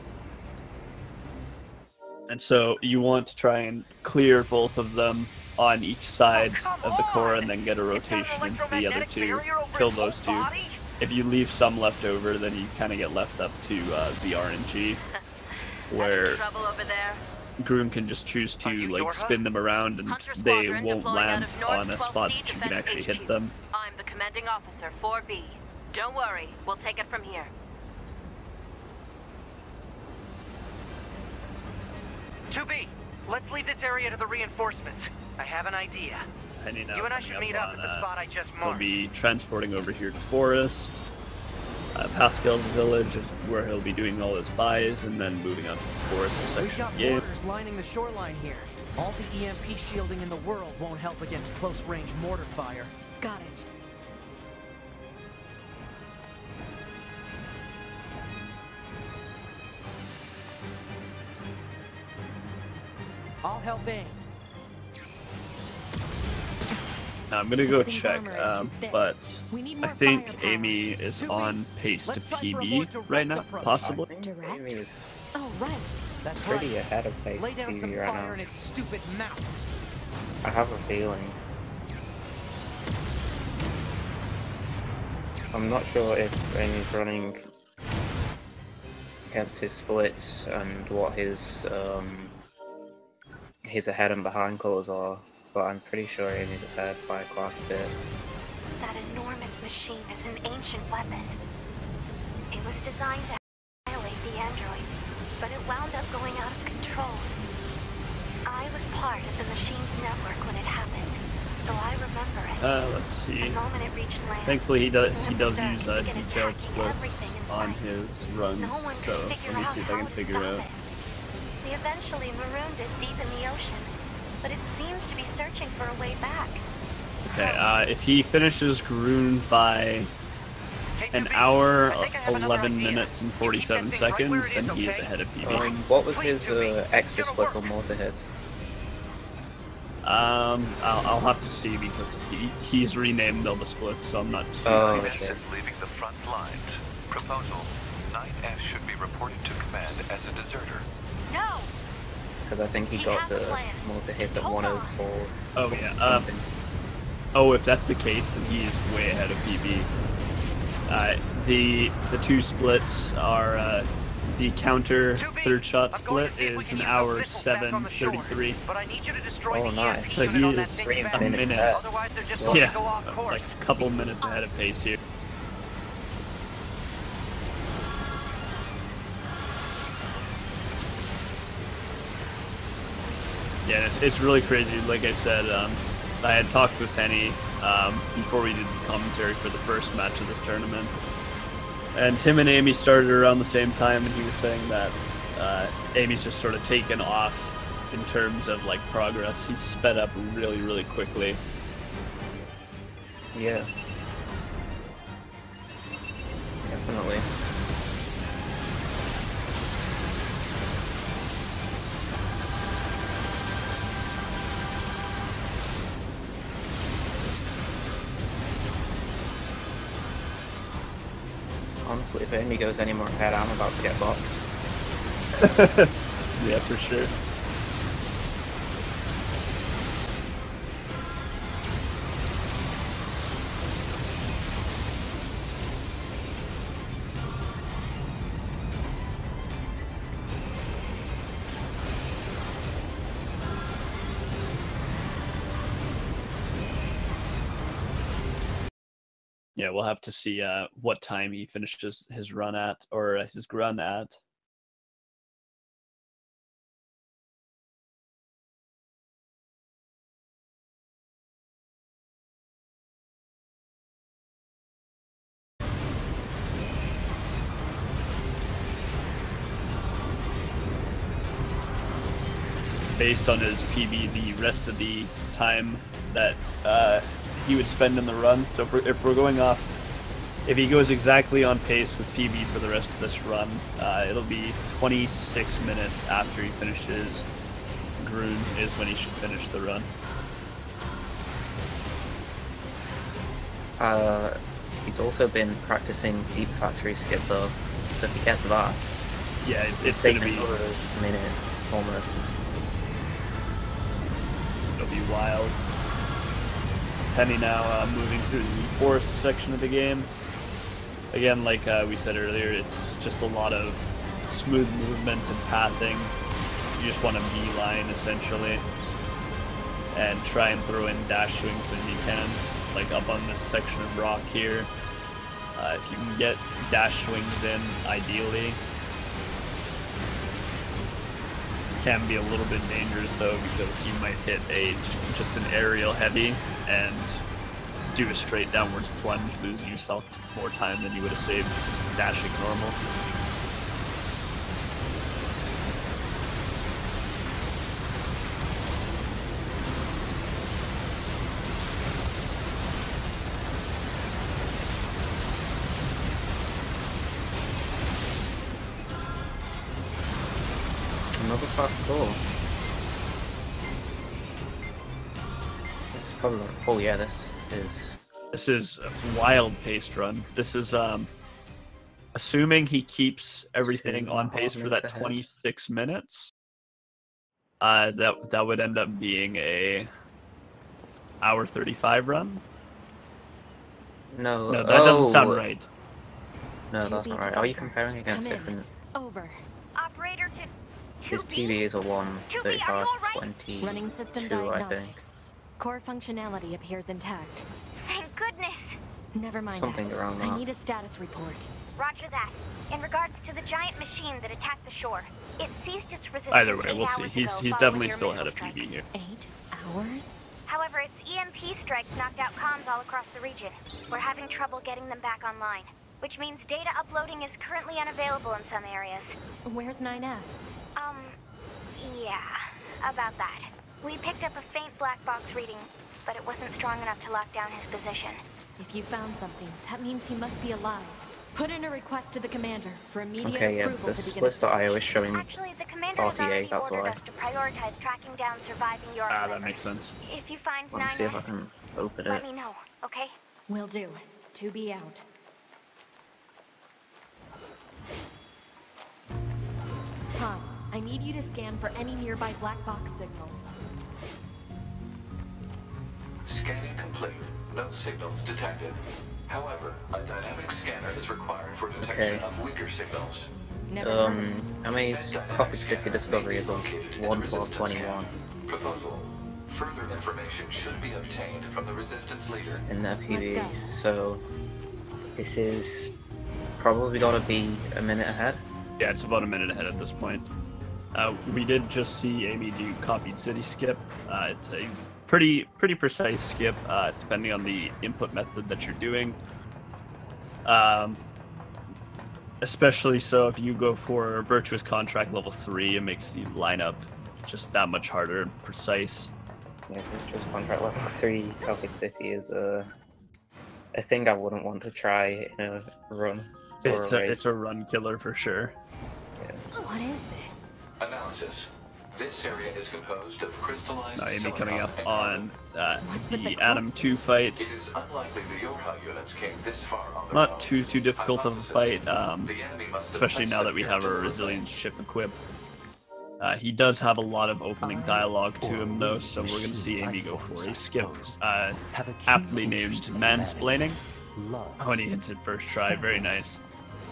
And so you want to try and clear both of them on each side of the core and then get a rotation into the other two, kill those two. If you leave some left over, then you kind of get left up to the RNG, where Groom can just choose to like spin them around and they won't land on a spot that you can actually hit them. I'm the commanding officer, 4B. Don't worry, we'll take it from here. Let's leave this area to the reinforcements. I have an idea. You and I should meet up at the spot I just marked. He'll be transporting over here to Forest, Pascal's village, where he'll be doing all his buys, and then moving on to the Forest section. We've got mortars lining the shoreline here. All the EMP shielding in the world won't help against close-range mortar fire. Got it. I'll help aim. Now I'm gonna go check, but I think Amy is on pace to PB right now, possibly. Amy is oh, right. That's pretty right. ahead of pace Lay down some PB right fire now. in its stupid mouth. I have a feeling. I'm not sure if Amy's running against his splits and what his ahead and behind colours are, but I'm pretty sure Amy's ahead by quite a bit. That enormous machine is an ancient weapon. It was designed to annihilate the androids, but it wound up going out of control. I was part of the machine's network when it happened, so I remember it. Let's see. The moment it reached land, Thankfully he does use detailed splits on his runs, no one so could let figure me out see if I how can to figure stop out. it. We eventually marooned it deep in the ocean, but it seems to be searching for a way back. Okay, if he finishes Groon by an hour, 11 minutes, and 47 seconds, then he is ahead of PB. What was his extra split on mortar hits? I'll have to see because he's renamed all the splits, so I'm not too Oh, sure. okay. Leaving the front lines. Proposal: 9S should be reported to command as a deserter. No! Because I think he got the mortar hit at 104. Oh yeah. Something. Oh, if that's the case, then he is way ahead of PB. The two splits are the counter third shot split is an hour 7:33. Oh, nice. So he is 3 a minutes minute. ahead. Yeah, like a couple minutes ahead of pace here. Yeah, it's really crazy. Like I said, I had talked with Henny before we did the commentary for the first match of this tournament. And him and Amy started around the same time, and he was saying that Amy's just sort of taken off in terms of like progress. He's sped up really, really quickly. Yeah. Definitely. Honestly, if Amy goes any more ahead, I'm about to get bopped. Yeah, for sure. Yeah, we'll have to see what time he finishes his run at, or his run at. based on his PB the rest of the time that he would spend in the run. So if we're going off, if he goes exactly on pace with PB for the rest of this run, it'll be 26 minutes after he finishes Groon is when he should finish the run. He's also been practicing Deep Factory Skip though, so if he gets that, yeah, it's gonna be another minute almost. It'll be wild. It's Henny now moving through the forest section of the game. Again, like we said earlier, it's just a lot of smooth movement and pathing. You just want to beeline essentially, and try and throw in dash swings when you can. Like up on this section of rock here, if you can get dash swings in, ideally. It can be a little bit dangerous though, because you might hit just an aerial heavy and do a straight downwards plunge, losing yourself more time than you would have saved just dashing normal. Another fast goal. This is probably. Oh yeah, this is a wild paced run. This is assuming he keeps everything on pace for that 26 minutes. That would end up being a hour 35 run. No, that doesn't sound right. No, that's not right. Are you comparing against different? Over. Operator to. His PB is a 1:35:22, Running system I think. diagnostics. Core functionality appears intact. Thank goodness. Never mind. Something around that. I need a status report. Roger that. In regards to the giant machine that attacked the shore, it ceased its resistance. Either way, we'll see. He's definitely still ahead of PB here. 8 hours? However, its EMP strikes knocked out comms all across the region. We're having trouble getting them back online, which means data uploading is currently unavailable in some areas. Where's 9S? Yeah, about that. We picked up a faint black box reading, but it wasn't strong enough to lock down his position. If you found something, that means he must be alive. Put in a request to the commander for immediate okay, yeah, approval the to begin splits.io is showing Actually, the commander has already that's ordered why. us to prioritize tracking down surviving your That makes sense. If you find Let me see if I can open let it. me know, okay? Will do. To be out. Han, I need you to scan for any nearby black box signals. Scanning complete. No signals detected. However, a dynamic scanner is required for detection of weaker signals. Amei's Coffee City Discovery is on 1/12/21. Proposal. Further information should be obtained from the resistance leader. In their PB, so this is probably gotta be a minute ahead. Yeah, it's about a minute ahead at this point. We did just see Amei do copied city skip. It's a pretty precise skip, depending on the input method that you're doing. Especially so if you go for Virtuous Contract level 3, it makes the lineup just that much harder and precise. Yeah, Virtuous Contract level 3 Coffee City is a thing I wouldn't want to try in a run. It's a run killer for sure. Yeah. What is this? Analysis. This area is composed of crystallized Amei coming up on the Atom 2 fight. It is unlikely the Yorha units came this far on their Not own. too difficult of a fight, The enemy must have especially now that we have our resilience chip equipped. He does have a lot of opening dialogue to him though, so we're going to see Amei go for a skip, aptly named Mansplaining. When he hits it first try, very nice.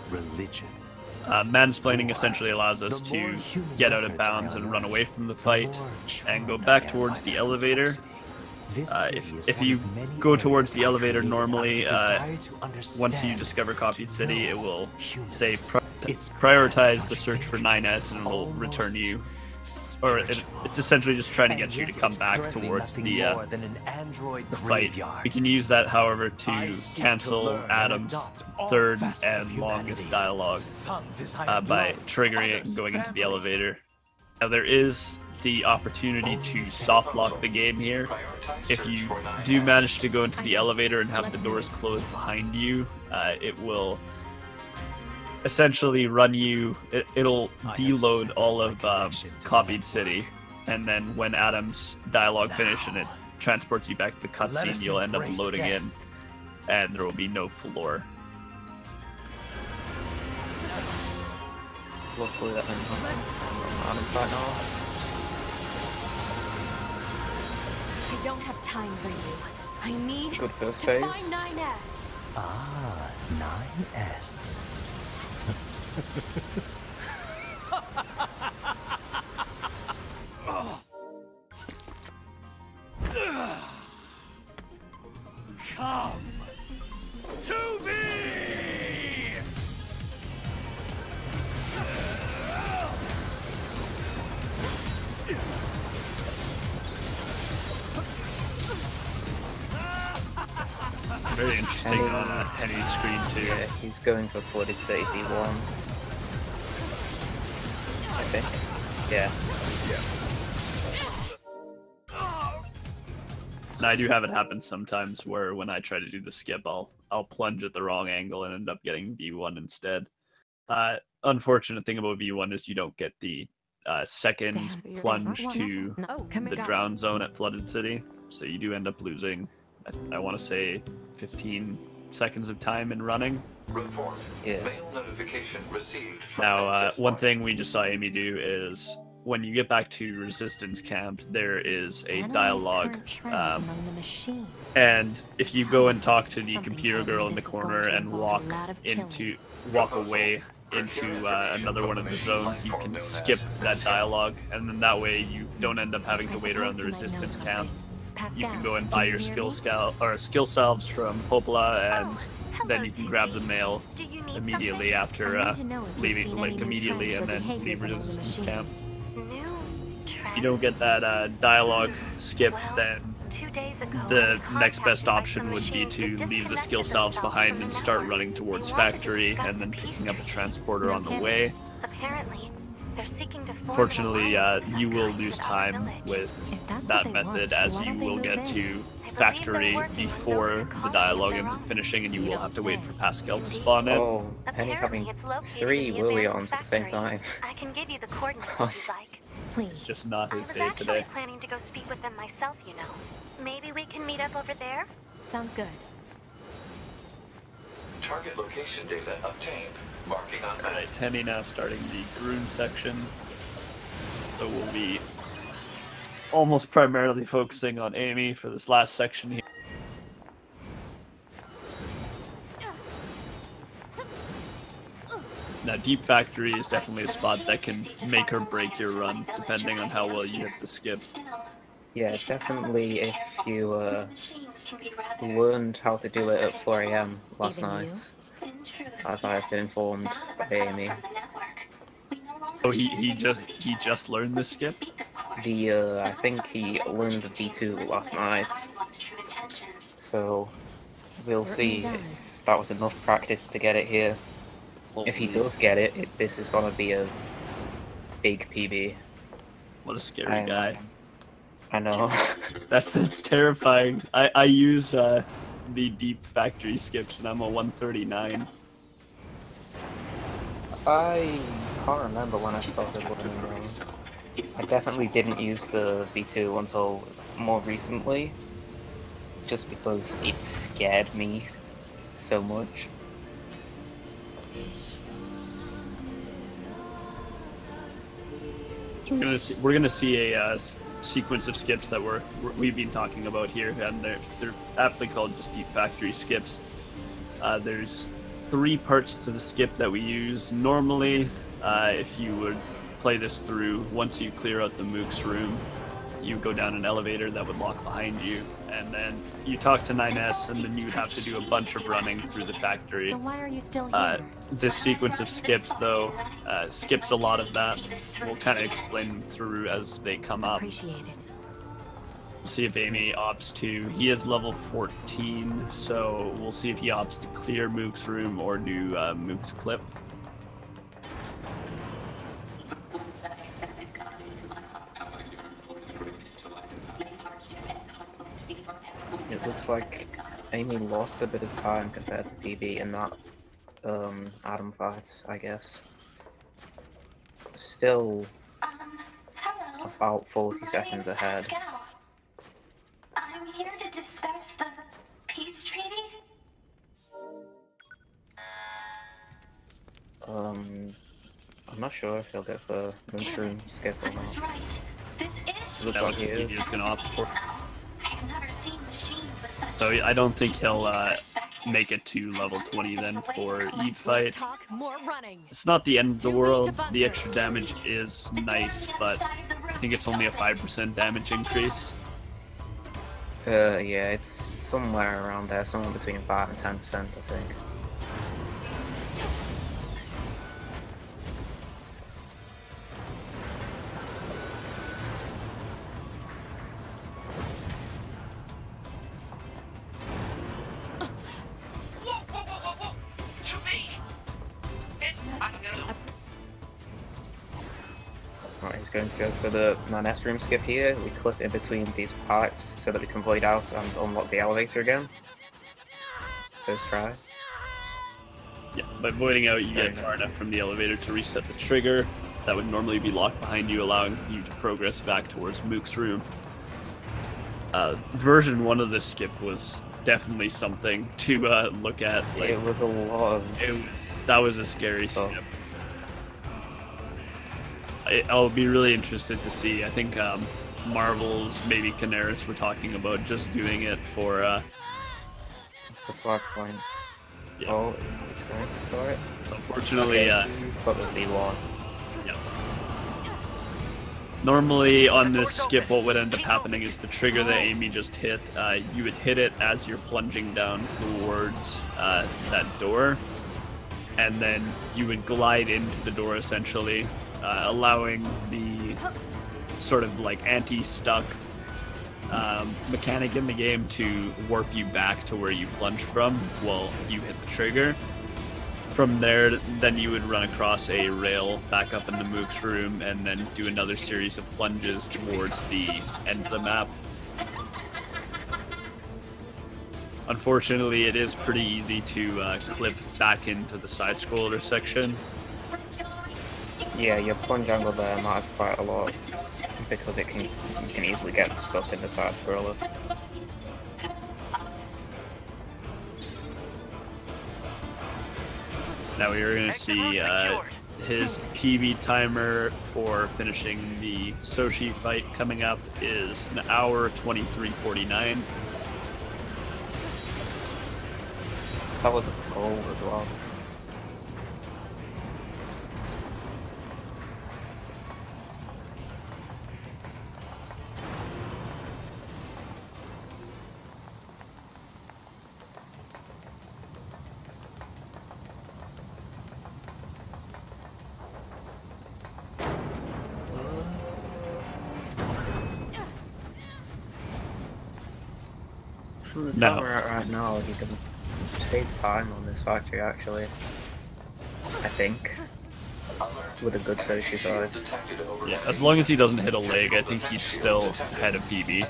Religion. Mansplaining essentially allows us to get out of bounds and run away from the fight and go back towards the elevator. If you go towards the elevator normally, once you discover Copied City, it will say prioritize the search for 9S and it will return you. Or it's essentially just trying to get you to come back towards the fight. We can use that, however, to cancel Adam's third and longest dialogue by triggering it and going into the elevator. Now there is the opportunity to soft lock the game here. If you do manage to go into the elevator and have the doors closed behind you, it will essentially run you, it'll deload all of Copied City, and then when Adam's dialogue finishes and it transports you back to the cutscene, you'll end up loading in, and there will be no floor. Luckily that didn't happen. Right now. I don't have time for you. I need Good first to phase. find 9S. Ah, 9S. Come to me! Very interesting on Henny's screen too. Yeah, he's going for Flooded City V1. I think. Yeah. And I do have it happen sometimes where when I try to do the skip, I'll plunge at the wrong angle and end up getting V1 instead. Unfortunate thing about V1 is you don't get the second plunge to the drown zone at Flooded City, so you do end up losing, I want to say, 15 seconds of time in running. Report. Yeah. Mail notification received from Now, access one point. thing we just saw Amei do is when you get back to Resistance Camp, there is a dialogue, and if you go and talk to the computer girl in the corner and walk away into another one of the zones, you can skip that dialogue, and then that way you don't end up having to wait around the Resistance Camp. You can go and buy your skill salves from Popola, and then you can grab the mail immediately after leaving, like immediately, and then leave Resistance Camp. If you don't get that dialogue skip, then the next best option would be to leave the skill salves behind and start running towards Factory, and then picking up a transporter on the way. Unfortunately, you will lose time with that method, as you will get to Factory before the dialogue ends up finishing, and you will have to wait for Pascal to spawn in. Oh, Henny having 3 Williams at the same time. I can give you the coordinates if you'd like. Please. It's just not his I was day actually today. planning to go speak with them myself, you know. Maybe we can meet up over there? Sounds good. Target location data obtained. Marking on map. Alright, Henny now starting the Groom section. So we'll be almost primarily focusing on Amei for this last section here. Now, Deep Factory is definitely a spot that can make or break your run, depending on how well you hit the skip. Yeah, definitely if you learned how to do it at 4 AM last night, as I have been informed by Amei. Oh, he just learned this skip? I think he learned the B2 last night, so we'll see if that was enough practice to get it here. If he does get it, this is gonna be a big PB. What a scary guy. I know. That's terrifying. I use the Deep Factory skips, and I'm a 139. I can't remember when I started learning them. I definitely didn't use the B2 until more recently, just because it scared me so much. So we're gonna see a sequence of skips that we've been talking about here, and they're aptly called just Deep Factory skips. There's 3 parts to the skip that we use normally. If you would play this through, once you clear out the Mook's room, you go down an elevator that would lock behind you, and then you talk to 9S, and then you would have to do a bunch of running through the factory. So why are you still here? This sequence of skips, though, skips a lot of that. We'll kind of explain them through as they come up. Appreciate it. We'll see if Amei opts to. He is level 14, so we'll see if he opts to clear Mook's room or do Mook's clip. Looks like Amei lost a bit of time compared to PB in that Adam fight, I guess. Still about 40 seconds ahead. I'm here to discuss the peace treaty. I'm not sure if he'll go for Moonshroom skip or not. Right. This is Looks like he is. He's gonna opt for. I've never seen machines with such. So I don't think he'll make it to level 20 then for Eve fight. It's not the end of the world. The extra damage is nice, but I think it's only a 5% damage increase. Yeah, it's somewhere around there, somewhere between 5 and 10%, I think. Alright, he's going to go for the non-S room skip here. We clip in between these pipes so that we can void out and unlock the elevator again. First try. Yeah, by voiding out, you get far enough from the elevator to reset the trigger. That would normally be locked behind you, allowing you to progress back towards Mook's room. Version 1 of this skip was definitely something to look at. Like, it was a lot of... That was a scary skip. I'll be really interested to see. I think Marvel's, maybe Canaris were talking about just doing it for... the swap points. Yeah. Oh, it's going for it. Unfortunately, he's got the V1. Yeah. Normally on this skip, what would end up happening is the trigger that Amei just hit, you would hit it as you're plunging down towards that door, and then you would glide into the door essentially, allowing the sort of like anti-stuck mechanic in the game to warp you back to where you plunged from while you hit the trigger. From there, then you would run across a rail back up into Mook's room and then do another series of plunges towards the end of the map. Unfortunately, it is pretty easy to clip back into the side-scroller section. Yeah, your plunge angle there matters quite a lot because you can easily get stuck in the side-scroller. Now we are going to see his PB timer for finishing the Soshi fight coming up is 1 hour 23:49. That was a goal as well. From the time we're at right now, you can save time on this factory actually. I think. With a good Soshi side. Yeah, as long as he doesn't hit a leg, I think he's still ahead of PB.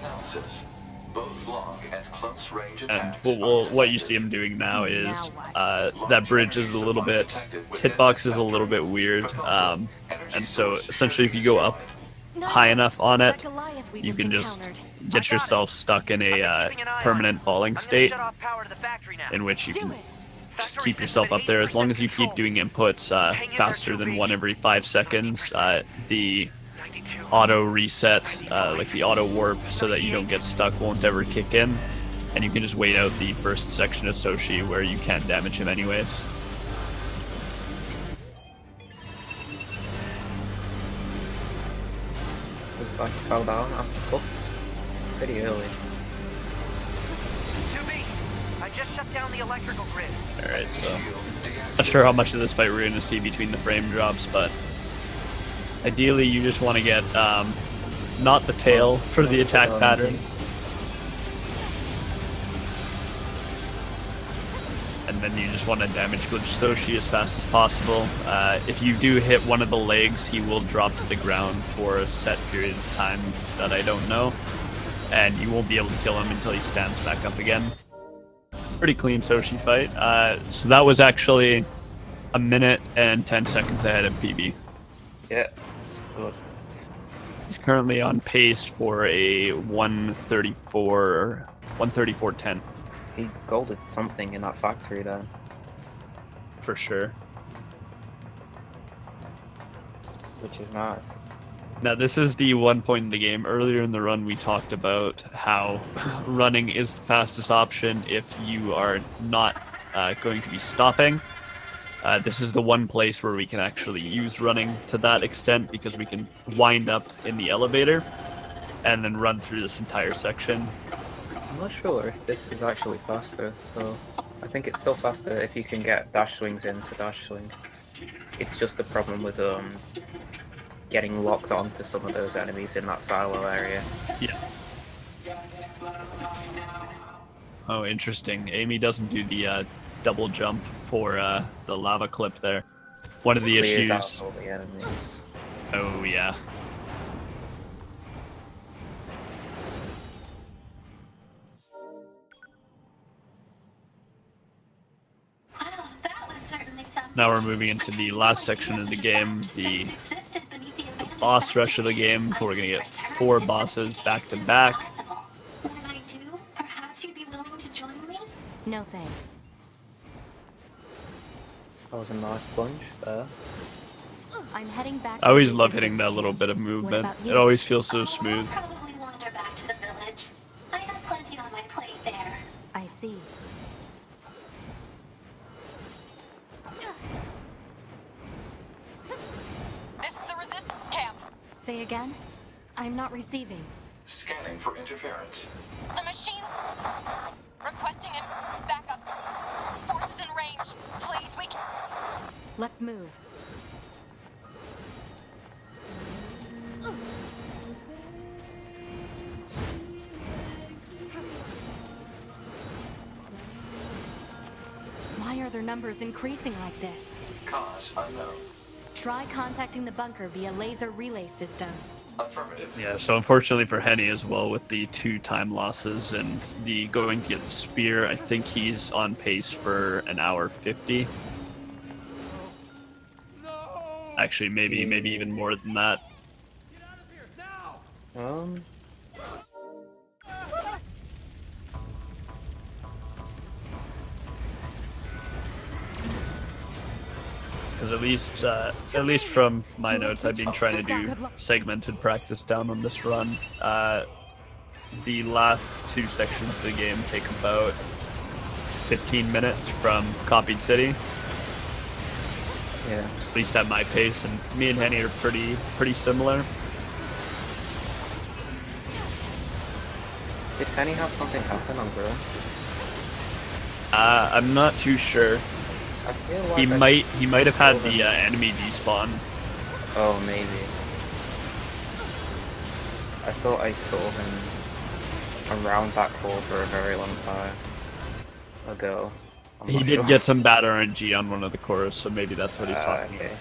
And what you see him doing now is that bridge is a little bit, hitbox is a little bit weird, and so essentially if you go up high enough on it, you can just get yourself stuck in a permanent falling state, in which you can just keep yourself up there. As long as you keep doing inputs faster than 1 every 5 seconds, the auto reset, like the auto warp, so that you don't get stuck, won't ever kick in, and you can just wait out the first section of Soshi where you can't damage him anyways. Looks like he fell down after pretty early. 2B, I just shut down the electrical grid. Alright, so not sure how much of this fight we're going to see between the frame drops, but ideally you just want to get not the tail for the attack pattern. And then you just want to damage glitch Soshi as fast as possible. If you do hit one of the legs, he will drop to the ground for a set period of time that I don't know. and you won't be able to kill him until he stands back up again. Pretty clean Soshi fight. So that was actually 1 minute and 10 seconds ahead of PB. Yeah, that's good. He's currently on pace for a 134.10. He golded something in that factory then. For sure. Which is nice. Now, this is the one point in the game. Earlier in the run, we talked about how running is the fastest option if you are not going to be stopping. This is the one place where we can actually use running to that extent, because we can wind up in the elevator and then run through this entire section. I'm not sure if this is actually faster, though. I think it's still faster if you can get dash swings in to dash swing. It's just the problem with getting locked onto some of those enemies in that silo area. Yeah. Oh, interesting. Amei doesn't do the double jump for the lava clip there. One of the issues. Out all the enemies. Oh yeah. Well, that was certainly something. Now we're moving into the last section of the game, the boss rush of the game. We're gonna get 4 bosses back to back. When I do, perhaps you'd be willing to join me? No thanks. That was a nice plunge there. I'm heading back. I always love hitting that little bit of movement. It always feels so smooth. I'll probably wander back to the village. I have plenty on my plate there. I see. This is the resistance camp. Say again? I'm not receiving. Scanning for interference. The machine requesting a backup. Forces in range. Please, we can... Let's move. Why are their numbers increasing like this? Cause unknown. Try contacting the bunker via laser relay system. Affirmative. Yeah, so unfortunately for Henny as well, with the 2 time losses and the going to get the spear, I think he's on pace for 1 hour 50. Actually, maybe even more than that. Because at least from my notes, I've been trying to do segmented practice down on this run. The last 2 sections of the game take about 15 minutes from copied city. Yeah. At least at my pace, and me and Henny are pretty similar. Did Henny have something happen on Grill? I'm not too sure. I feel like he might have had the enemy despawn. Oh, maybe. I thought I saw him around that corner a very long time ago. He did get some bad RNG on one of the cores, so maybe that's what he's talking about.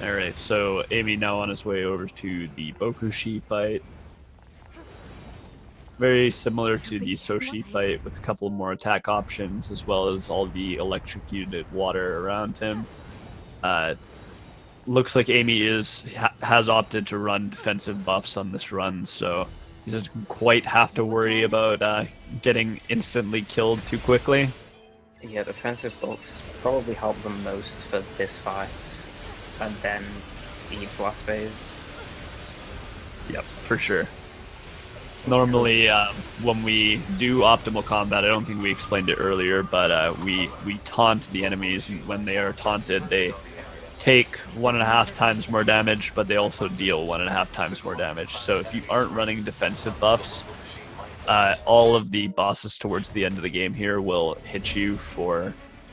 Alright, so Amei now on his way over to the Bokushi fight. Very similar to the Soshi fight, with a couple more attack options, as well as all the electrocuted water around him. Looks like Amei has opted to run defensive buffs on this run, so he doesn't quite have to worry about getting instantly killed too quickly. Yeah, defensive buffs probably help them most for this fight, and then Eve's last phase. Yep, for sure. Normally, when we do optimal combat, I don't think we explained it earlier, but we taunt the enemies, and when they are taunted, they take 1.5 times more damage, but they also deal 1.5 times more damage. So if you aren't running defensive buffs, all of the bosses towards the end of the game here will hit you for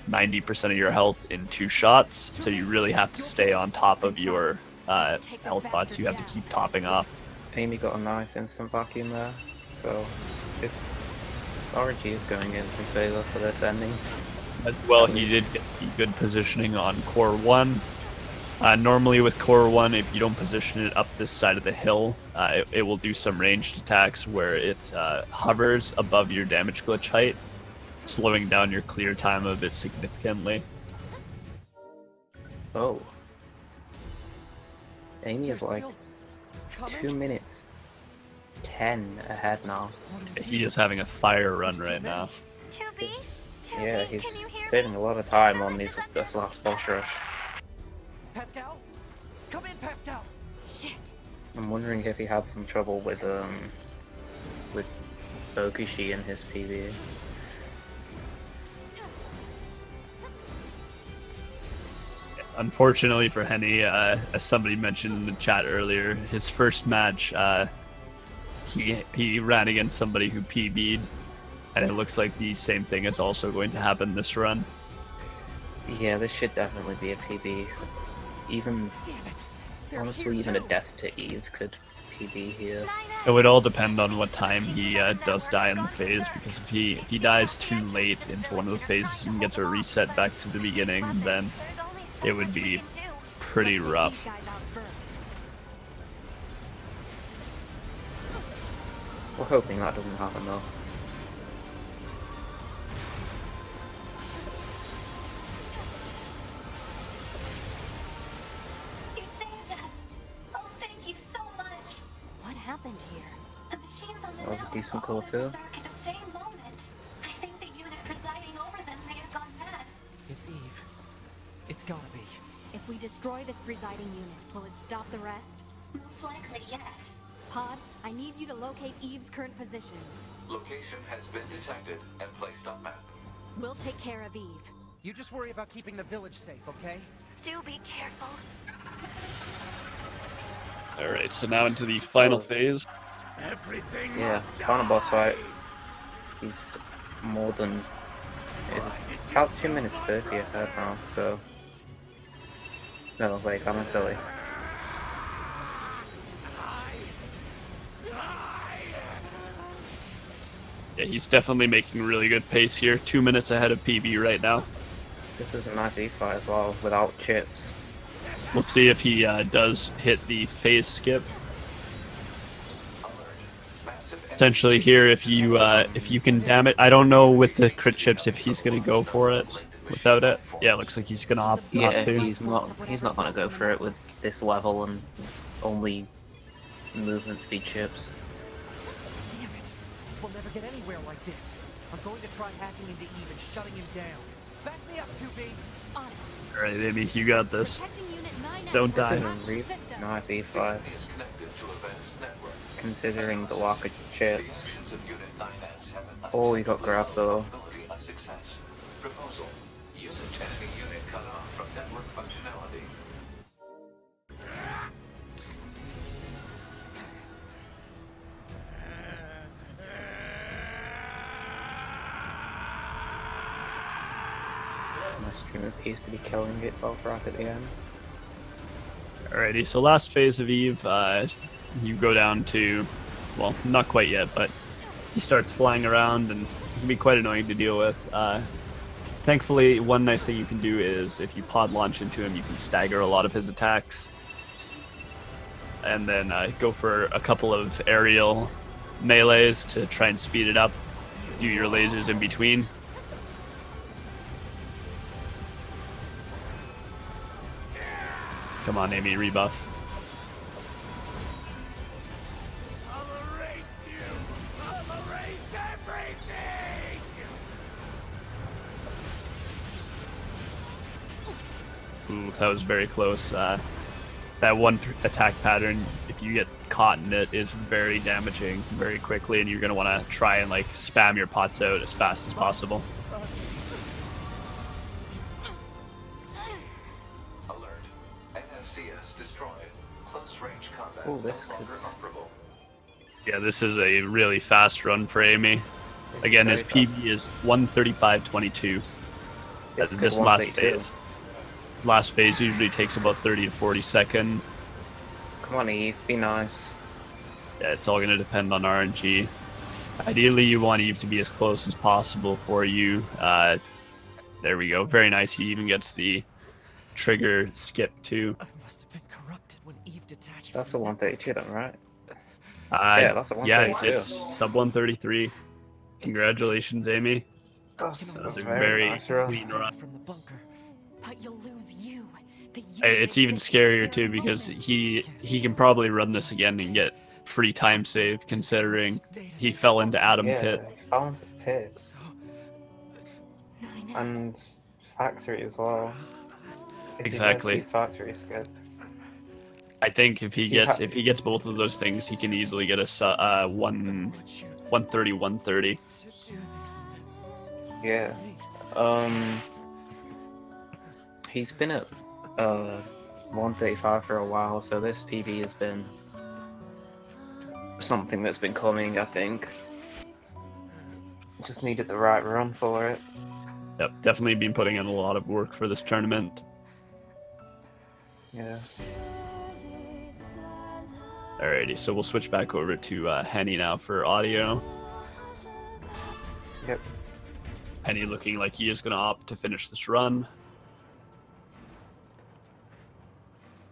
90% of your health in 2 shots, so you really have to stay on top of your health pots. You have to keep topping off. Amei got a nice instant vacuum there, so this RNG is going in his favor for this ending. As well, he did get the good positioning on core 1. Normally with Core 1, if you don't position it up this side of the hill, it will do some ranged attacks where it hovers above your damage glitch height, slowing down your clear time a bit significantly. Oh. Amy is like 2 minutes 10 ahead now. He is having a fire run right now. Yeah, he's saving a lot of time on this last boss rush. Pascal? Come in, Pascal! Shit! I'm wondering if he had some trouble with Bokushi and his PB. Unfortunately for Henny, as somebody mentioned in the chat earlier, his first match, he ran against somebody who PB'd, and it looks like the same thing is also going to happen this run. Yeah, this should definitely be a PB. Even, honestly, even a death to Eve could PB here. It would all depend on what time he does die in the phase, because if he dies too late into one of the phases and gets a reset back to the beginning, then it would be pretty rough. We're hoping that doesn't happen though. You saved us! Oh, thank you so much! What happened here? The machines on the That was a network decent all call too. berserk at the same moment. I think the unit presiding over them may have gone mad. It's Eve. It's gotta be. If we destroy this presiding unit, will it stop the rest? Most likely, yes. Pod, I need you to locate Eve's current position. Location has been detected and placed on map. We'll take care of Eve. You just worry about keeping the village safe, okay? Do be careful. Alright, so now into the final phase. Yeah, final boss fight. He's more than... It's about 2 minutes 30 ahead now, so... No, wait, I'm silly. Yeah, he's definitely making really good pace here. 2 minutes ahead of PB right now. This is a nice E-fight as well, without chips. We'll see if he does hit the phase skip. Essentially here, if you can damage, I don't know with the crit chips if he's gonna go for it without it. Yeah, it looks like he's gonna opt not Yeah, to. he's not gonna go for it with this level and only movement speed chips. Damn it! We'll never get anywhere like this. I'm going to try hacking into Eve and shutting him down. Back me up, 2B! Alright, Amy, you got this. Don't die. Nice E5. Considering the lack of chips. Oh, he got grabbed though. Proposal. Use enemy unit cut off from network functionality. My stream appears to be killing itself right at the end. Alrighty, so last phase of Eve, you go down to, well, not quite yet, but he starts flying around and it can be quite annoying to deal with. Thankfully, one nice thing you can do is if you pod launch into him, you can stagger a lot of his attacks. And then go for a couple of aerial melees to try and speed it up. Do your lasers in between. Come on, Amy, rebuff. Ooh, that was very close. That one attack pattern, if you get caught in it, is very damaging very quickly, and you're going to want to try and like spam your pots out as fast as possible. Alert. NFCS destroyed. Close range combat Oh, this no longer operable. Yeah, this is a really fast run for Amei. Again, his PB is 135.22. This last phase. Last phase usually takes about 30 to 40 seconds. Come on, Eve, be nice. Yeah, it's all going to depend on RNG. Ideally, you want Eve to be as close as possible for you. There we go. Very nice. He even gets the trigger skip too. I must have been corrupted when Eve detached. That's a 132 then, right? Yeah, that's a yeah, 132. it's sub 133. Congratulations, Amy. That's a very nice run. clean run. From the bunker. But you'll lose you. It's even scarier too because he can probably run this again and get free time save, considering he fell into Atom Pit. Yeah, he fell into Pit. And Factory as well. If Exactly. he does Factory skip. I think if he gets both of those things, he can easily get a 130, 130. Yeah. He's been at 135 for a while, so this PB has been something that's been coming, I think. Just needed the right run for it. Yep, definitely been putting in a lot of work for this tournament. Yeah. Alrighty, so we'll switch back over to Henny now for audio. Yep. Henny looking like he is going to opt to finish this run.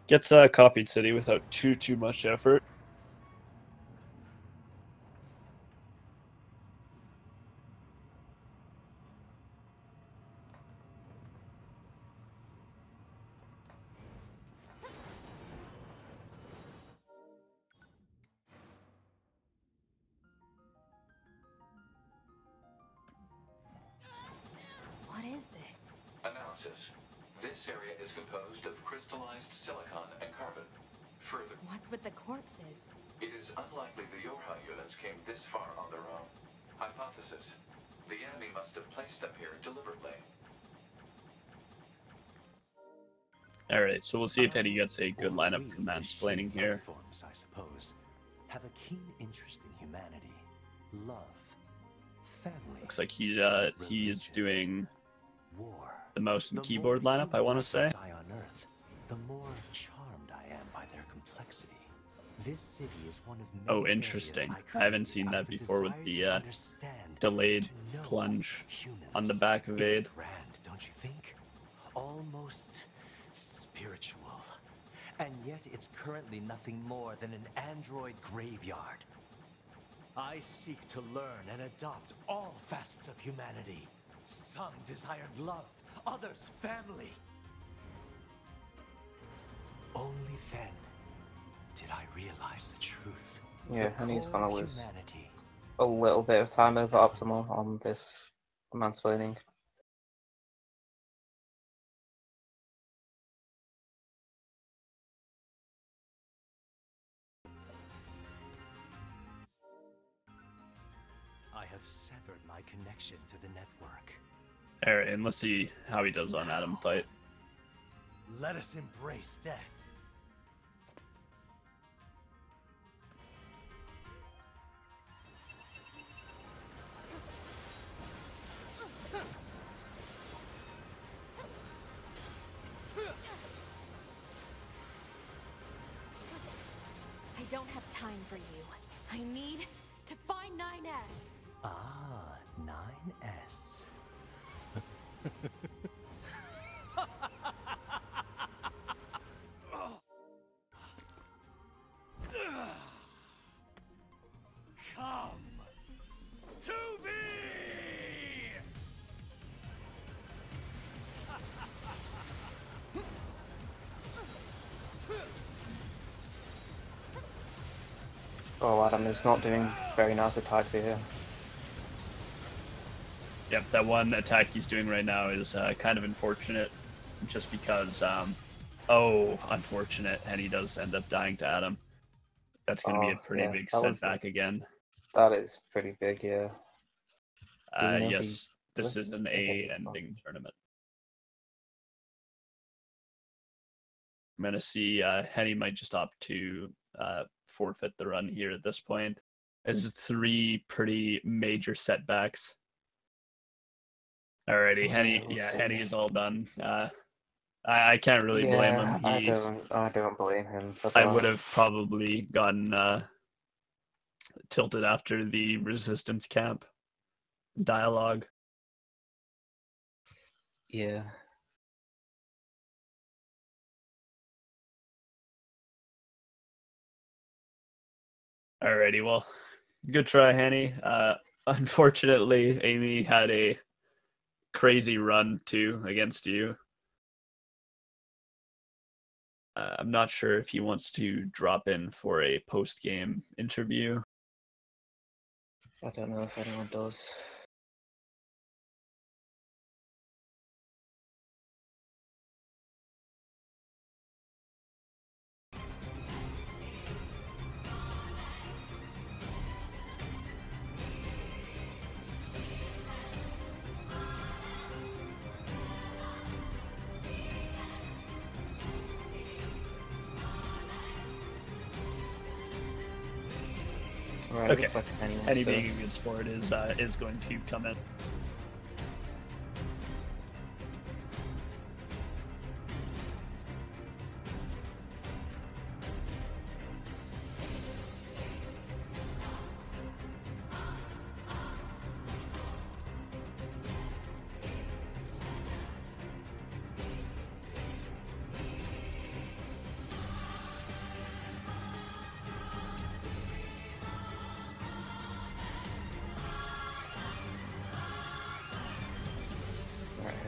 Gets copied city without too much effort. What is this? Analysis. This area is composed of crystallized silicon and carbon. Further, What's with the corpses? it is unlikely the Yorha units came this far on their own. Hypothesis. The enemy must have placed them here deliberately. Alright, so we'll see if Henny gets a good lineup for mansplaining here. Forms, I suppose, have a keen interest in humanity, love, family. Looks like he is doing war. The most in keyboard lineup, I want to say. On Earth, the more charmed I am by their complexity. This city is one of many Oh, interesting. I haven't seen that before with the delayed plunge on the back of Aid. Grand, don't you think? Almost spiritual. And yet it's currently nothing more than an android graveyard. I seek to learn and adopt all facets of humanity. Some desired love, others family. Only then did I realize the truth. Yeah, and he's gonna lose a little bit of time over optimal on this mansplaining. I have severed my connection to the network. Alright, and let's see how he does on Atom Fight. Let us embrace death. I don't have time for you. I need to find 9S. Ah, 9S. Come to me! Oh, Adam is not doing very nice attacks here. Yep, that one attack he's doing right now is kind of unfortunate, just because, oh, unfortunate, and he does end up dying to Atom. That's going to be a pretty big setback again. That is pretty big, yeah. Yes, this is an A ending tournament. I'm going to see Henny might just opt to forfeit the run here at this point. This is 3 pretty major setbacks. Alrighty, Henny, Henny is all done. I can't really blame him. I don't blame him for that. I would have probably gotten tilted after the resistance camp dialogue. Yeah. Alrighty, well, good try, Henny. Unfortunately, Amei had a crazy run too against you. I'm not sure if he wants to drop in for a post-game interview. I don't know if anyone does. Right, Okay. looks like Henny being a good sport is going to come in.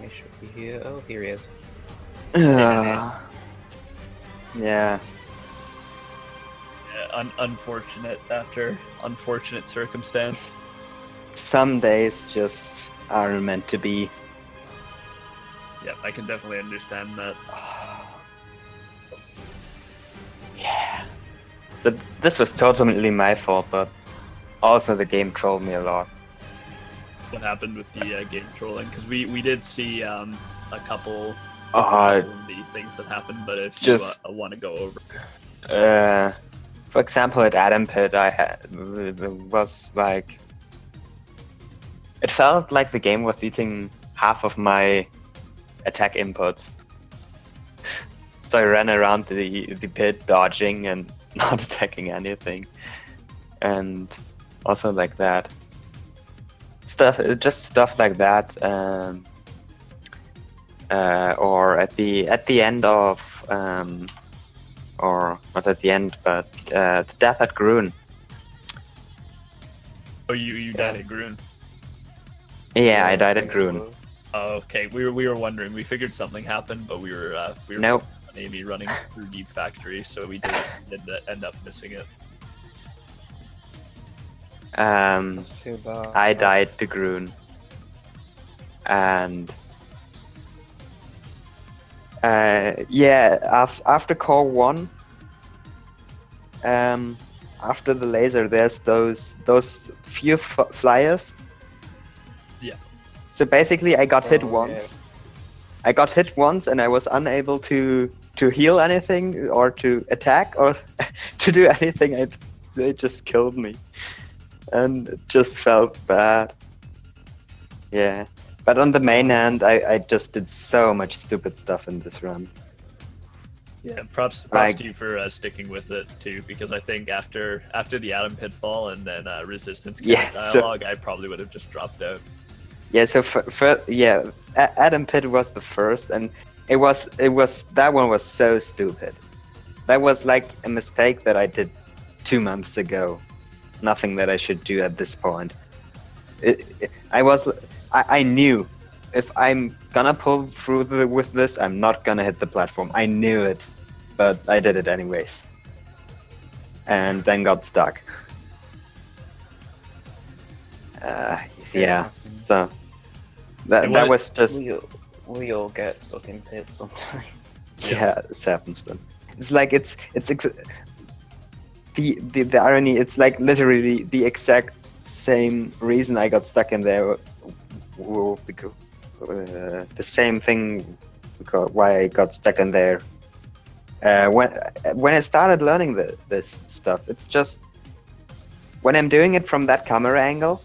He should be here. Oh, here he is. Yeah. Unfortunate after unfortunate circumstance. Some days just aren't meant to be. Yep, I can definitely understand that. Yeah. So this was totally my fault, but also the game trolled me a lot. What happened with the game trolling? Because we did see a couple Uh, of the things that happened, but if just- you want to go over. For example, at Adam Pit, there was like, it felt like the game was eating half of my attack inputs. So I ran around the pit dodging and not attacking anything, and also like that just stuff like that. Or at the end of or not at the end, but the death at Grun. Oh, you died at Grun. Yeah, I died at Grun. Oh, okay. We were wondering. We figured something happened, but we were Nope. Maybe running through Deep Factory, so we did end up missing it. That's too bad. I died to Grun, and yeah, after Core 1, after the laser, there's those few flyers. Yeah. So basically, I got hit once. Yeah. I got hit once, and I was unable to heal anything or to attack or to do anything. They just killed me, and it just felt bad. Yeah. But on the main hand, I just did so much stupid stuff in this run. Yeah, props to you for sticking with it too, because I think after the Atom Pitfall and then Resistance dialogue, I probably would have just dropped out. Yeah, so Atom Pit was the first, and it was that one was so stupid. That was like a mistake that I did 2 months ago. Nothing that I should do at this point. I knew if I'm gonna pull through with this, I'm not gonna hit the platform. I knew it, but I did it anyways. And then got stuck. Yeah, so that was just... We all get stuck in pits sometimes. Yeah, it happens, but it's like the irony. It's like literally the exact same reason I got stuck in there. Because the same thing because why I got stuck in there. When I started learning this stuff, it's just when I'm doing it from that camera angle,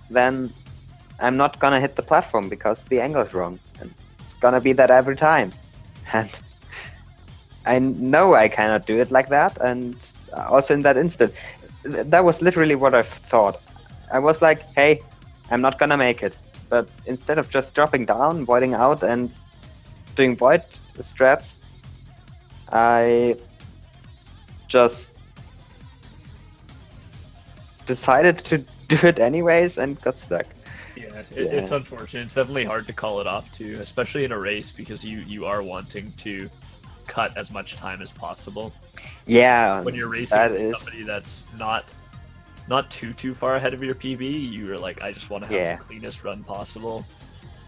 then I'm not gonna hit the platform because the angle is wrong, and it's gonna be that every time. And I know I cannot do it like that, and also in that instant, that was literally what I thought. I was like, hey, I'm not gonna make it. But instead of just dropping down, voiding out, and doing void strats, I just decided to do it anyways and got stuck. Yeah, it's unfortunate. It's definitely hard to call it off too, especially in a race because you are wanting to cut as much time as possible. Yeah, when you're racing with somebody that's not too far ahead of your PB, you're like, I just want to have the cleanest run possible.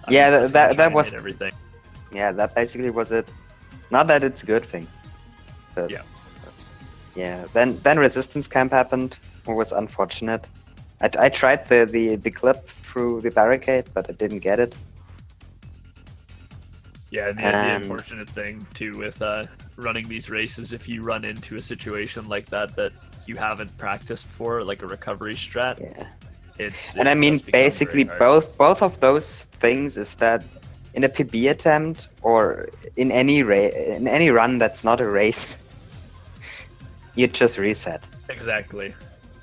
That was everything. Yeah, that basically was it. Not that it's a good thing. But, yeah. Then resistance camp happened. It was unfortunate. I tried the clip through the barricade, but I didn't get it. Yeah, the unfortunate thing too with running these races, if you run into a situation like that you haven't practiced for, like a recovery strat. And I mean, basically both of those things is that in a PB attempt or in any run that's not a race, you just reset. Exactly.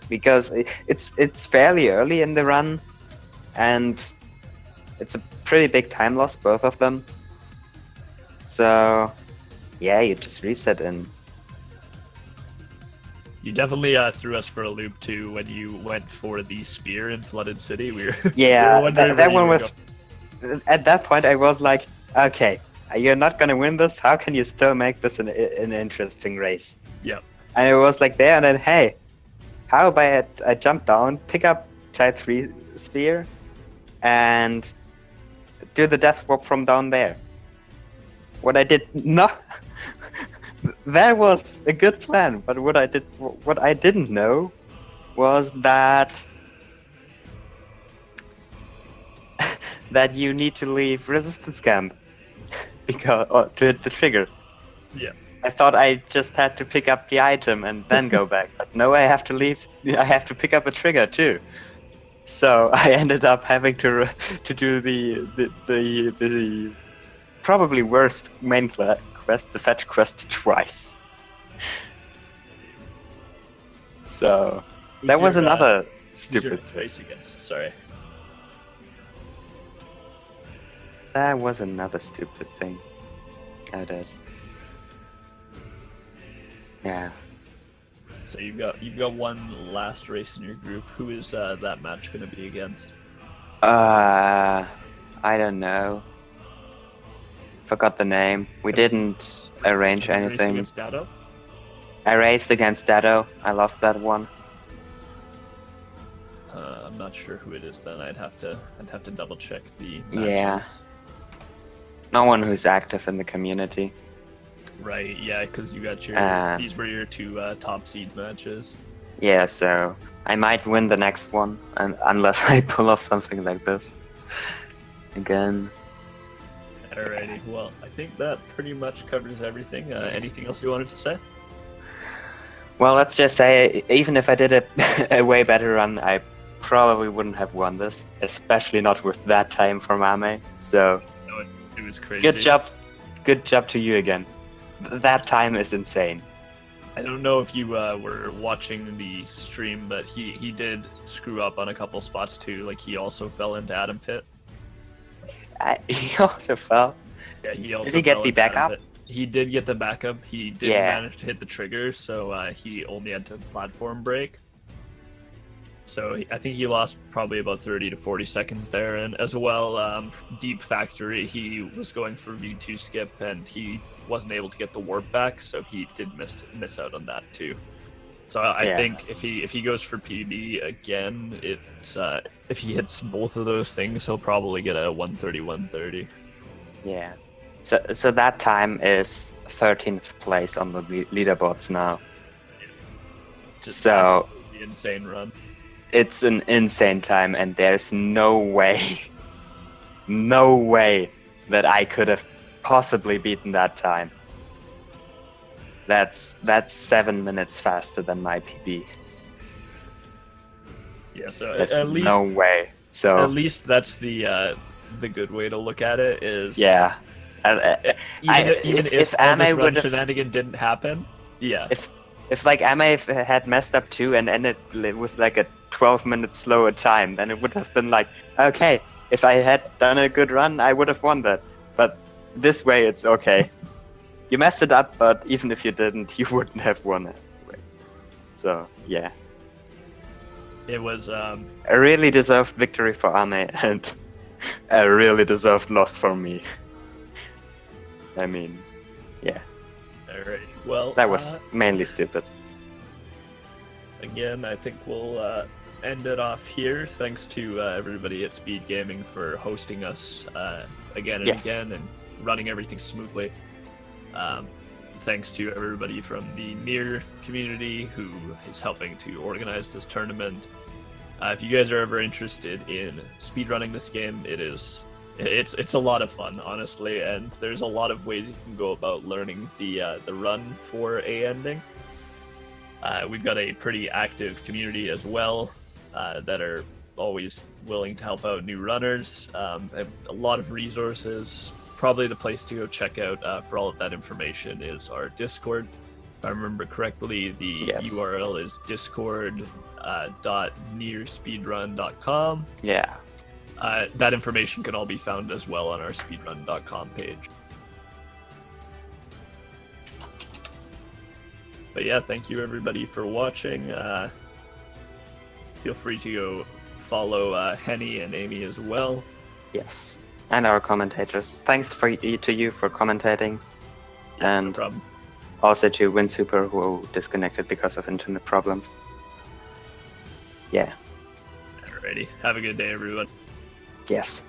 Because it's fairly early in the run, and it's a pretty big time loss, both of them. So, yeah, you just reset and. You definitely threw us for a loop too when you went for the spear in Flooded City. We were that one was. At that point, I was like, okay, you're not gonna win this. How can you still make this an interesting race? Yep. And it was like there, and then hey, how about I jump down, pick up Type 3 spear, and do the death warp from down there. What I did not. That was a good plan, but what I didn't know was that you need to leave resistance camp because to hit the trigger. Yeah. I thought I just had to pick up the item and then go back, but no, I have to leave. I have to pick up a trigger too. So I ended up having to do the probably worst main quest, the fetch quest, twice. So that was another stupid race against. Sorry. That was another stupid thing I did. Yeah. So you've got one last race in your group. Who is that match going to be against? I don't know. Forgot the name. We didn't arrange anything. Against Dado? I raced against Dado. I lost that one. I'm not sure who it is then. I'd have to double check the matches. Yeah. No one who's active in the community. Right, yeah, because you got your these were your two top seed matches. Yeah, so I might win the next one, unless I pull off something like this again. Alrighty, well, I think that pretty much covers everything. Anything else you wanted to say? Well, let's just say, even if I did a way better run, I probably wouldn't have won this, especially not with that time from Amei. So, no, it was crazy. Good job to you again. That time is insane. I don't know if you were watching the stream, but he did screw up on a couple spots too. Like he also fell into Adam Pit. He also fell. Yeah, he also. Did he get the backup? He did get the backup. He didn't manage to hit the trigger, so he only had to platform break. So I think he lost probably about 30 to 40 seconds there, and as well, Deep Factory, he was going for V2 skip, and he wasn't able to get the warp back, so he did miss out on that too. So I think if he goes for PB again, it's if he hits both of those things, he'll probably get a 130-130. Yeah. So that time is 13th place on the leaderboards now. Yeah. Just so absolutely insane run. It's an insane time, and there's no way that I could have possibly beaten that time. That's 7 minutes faster than my PB. Yeah, so there's at least no way. So at least that's the good way to look at it. Is yeah. Even if all this run shenanigan didn't happen, yeah. If like Amei had messed up too and ended with like a 12-minute slower time, then it would have been like, okay, if I had done a good run, I would have won that. But this way, it's okay. You messed it up, but even if you didn't, you wouldn't have won it. So, yeah. It was a really deserved victory for Amei and a really deserved loss for me. I mean, yeah. Alright, well... That was mainly stupid. Again, I think we'll end it off here. Thanks to everybody at Speed Gaming for hosting us again and again and running everything smoothly. Thanks to everybody from the NieR community who is helping to organize this tournament. If you guys are ever interested in speedrunning this game, it's a lot of fun, honestly, and there's a lot of ways you can go about learning the run for a ending. We've got a pretty active community as well that are always willing to help out new runners. Have a lot of resources. Probably the place to go check out for all of that information is our Discord. If I remember correctly, the URL is discord.nierspeedrun.com. Yeah. That information can all be found as well on our speedrun.com page. But yeah, thank you everybody for watching. Feel free to go follow Henny and Amy as well. Yes. And our commentators. Thanks to you for commentating. Yeah, and no problem. Also to WinSuper, who disconnected because of internet problems. Yeah. Alrighty. Have a good day, everyone. Yes.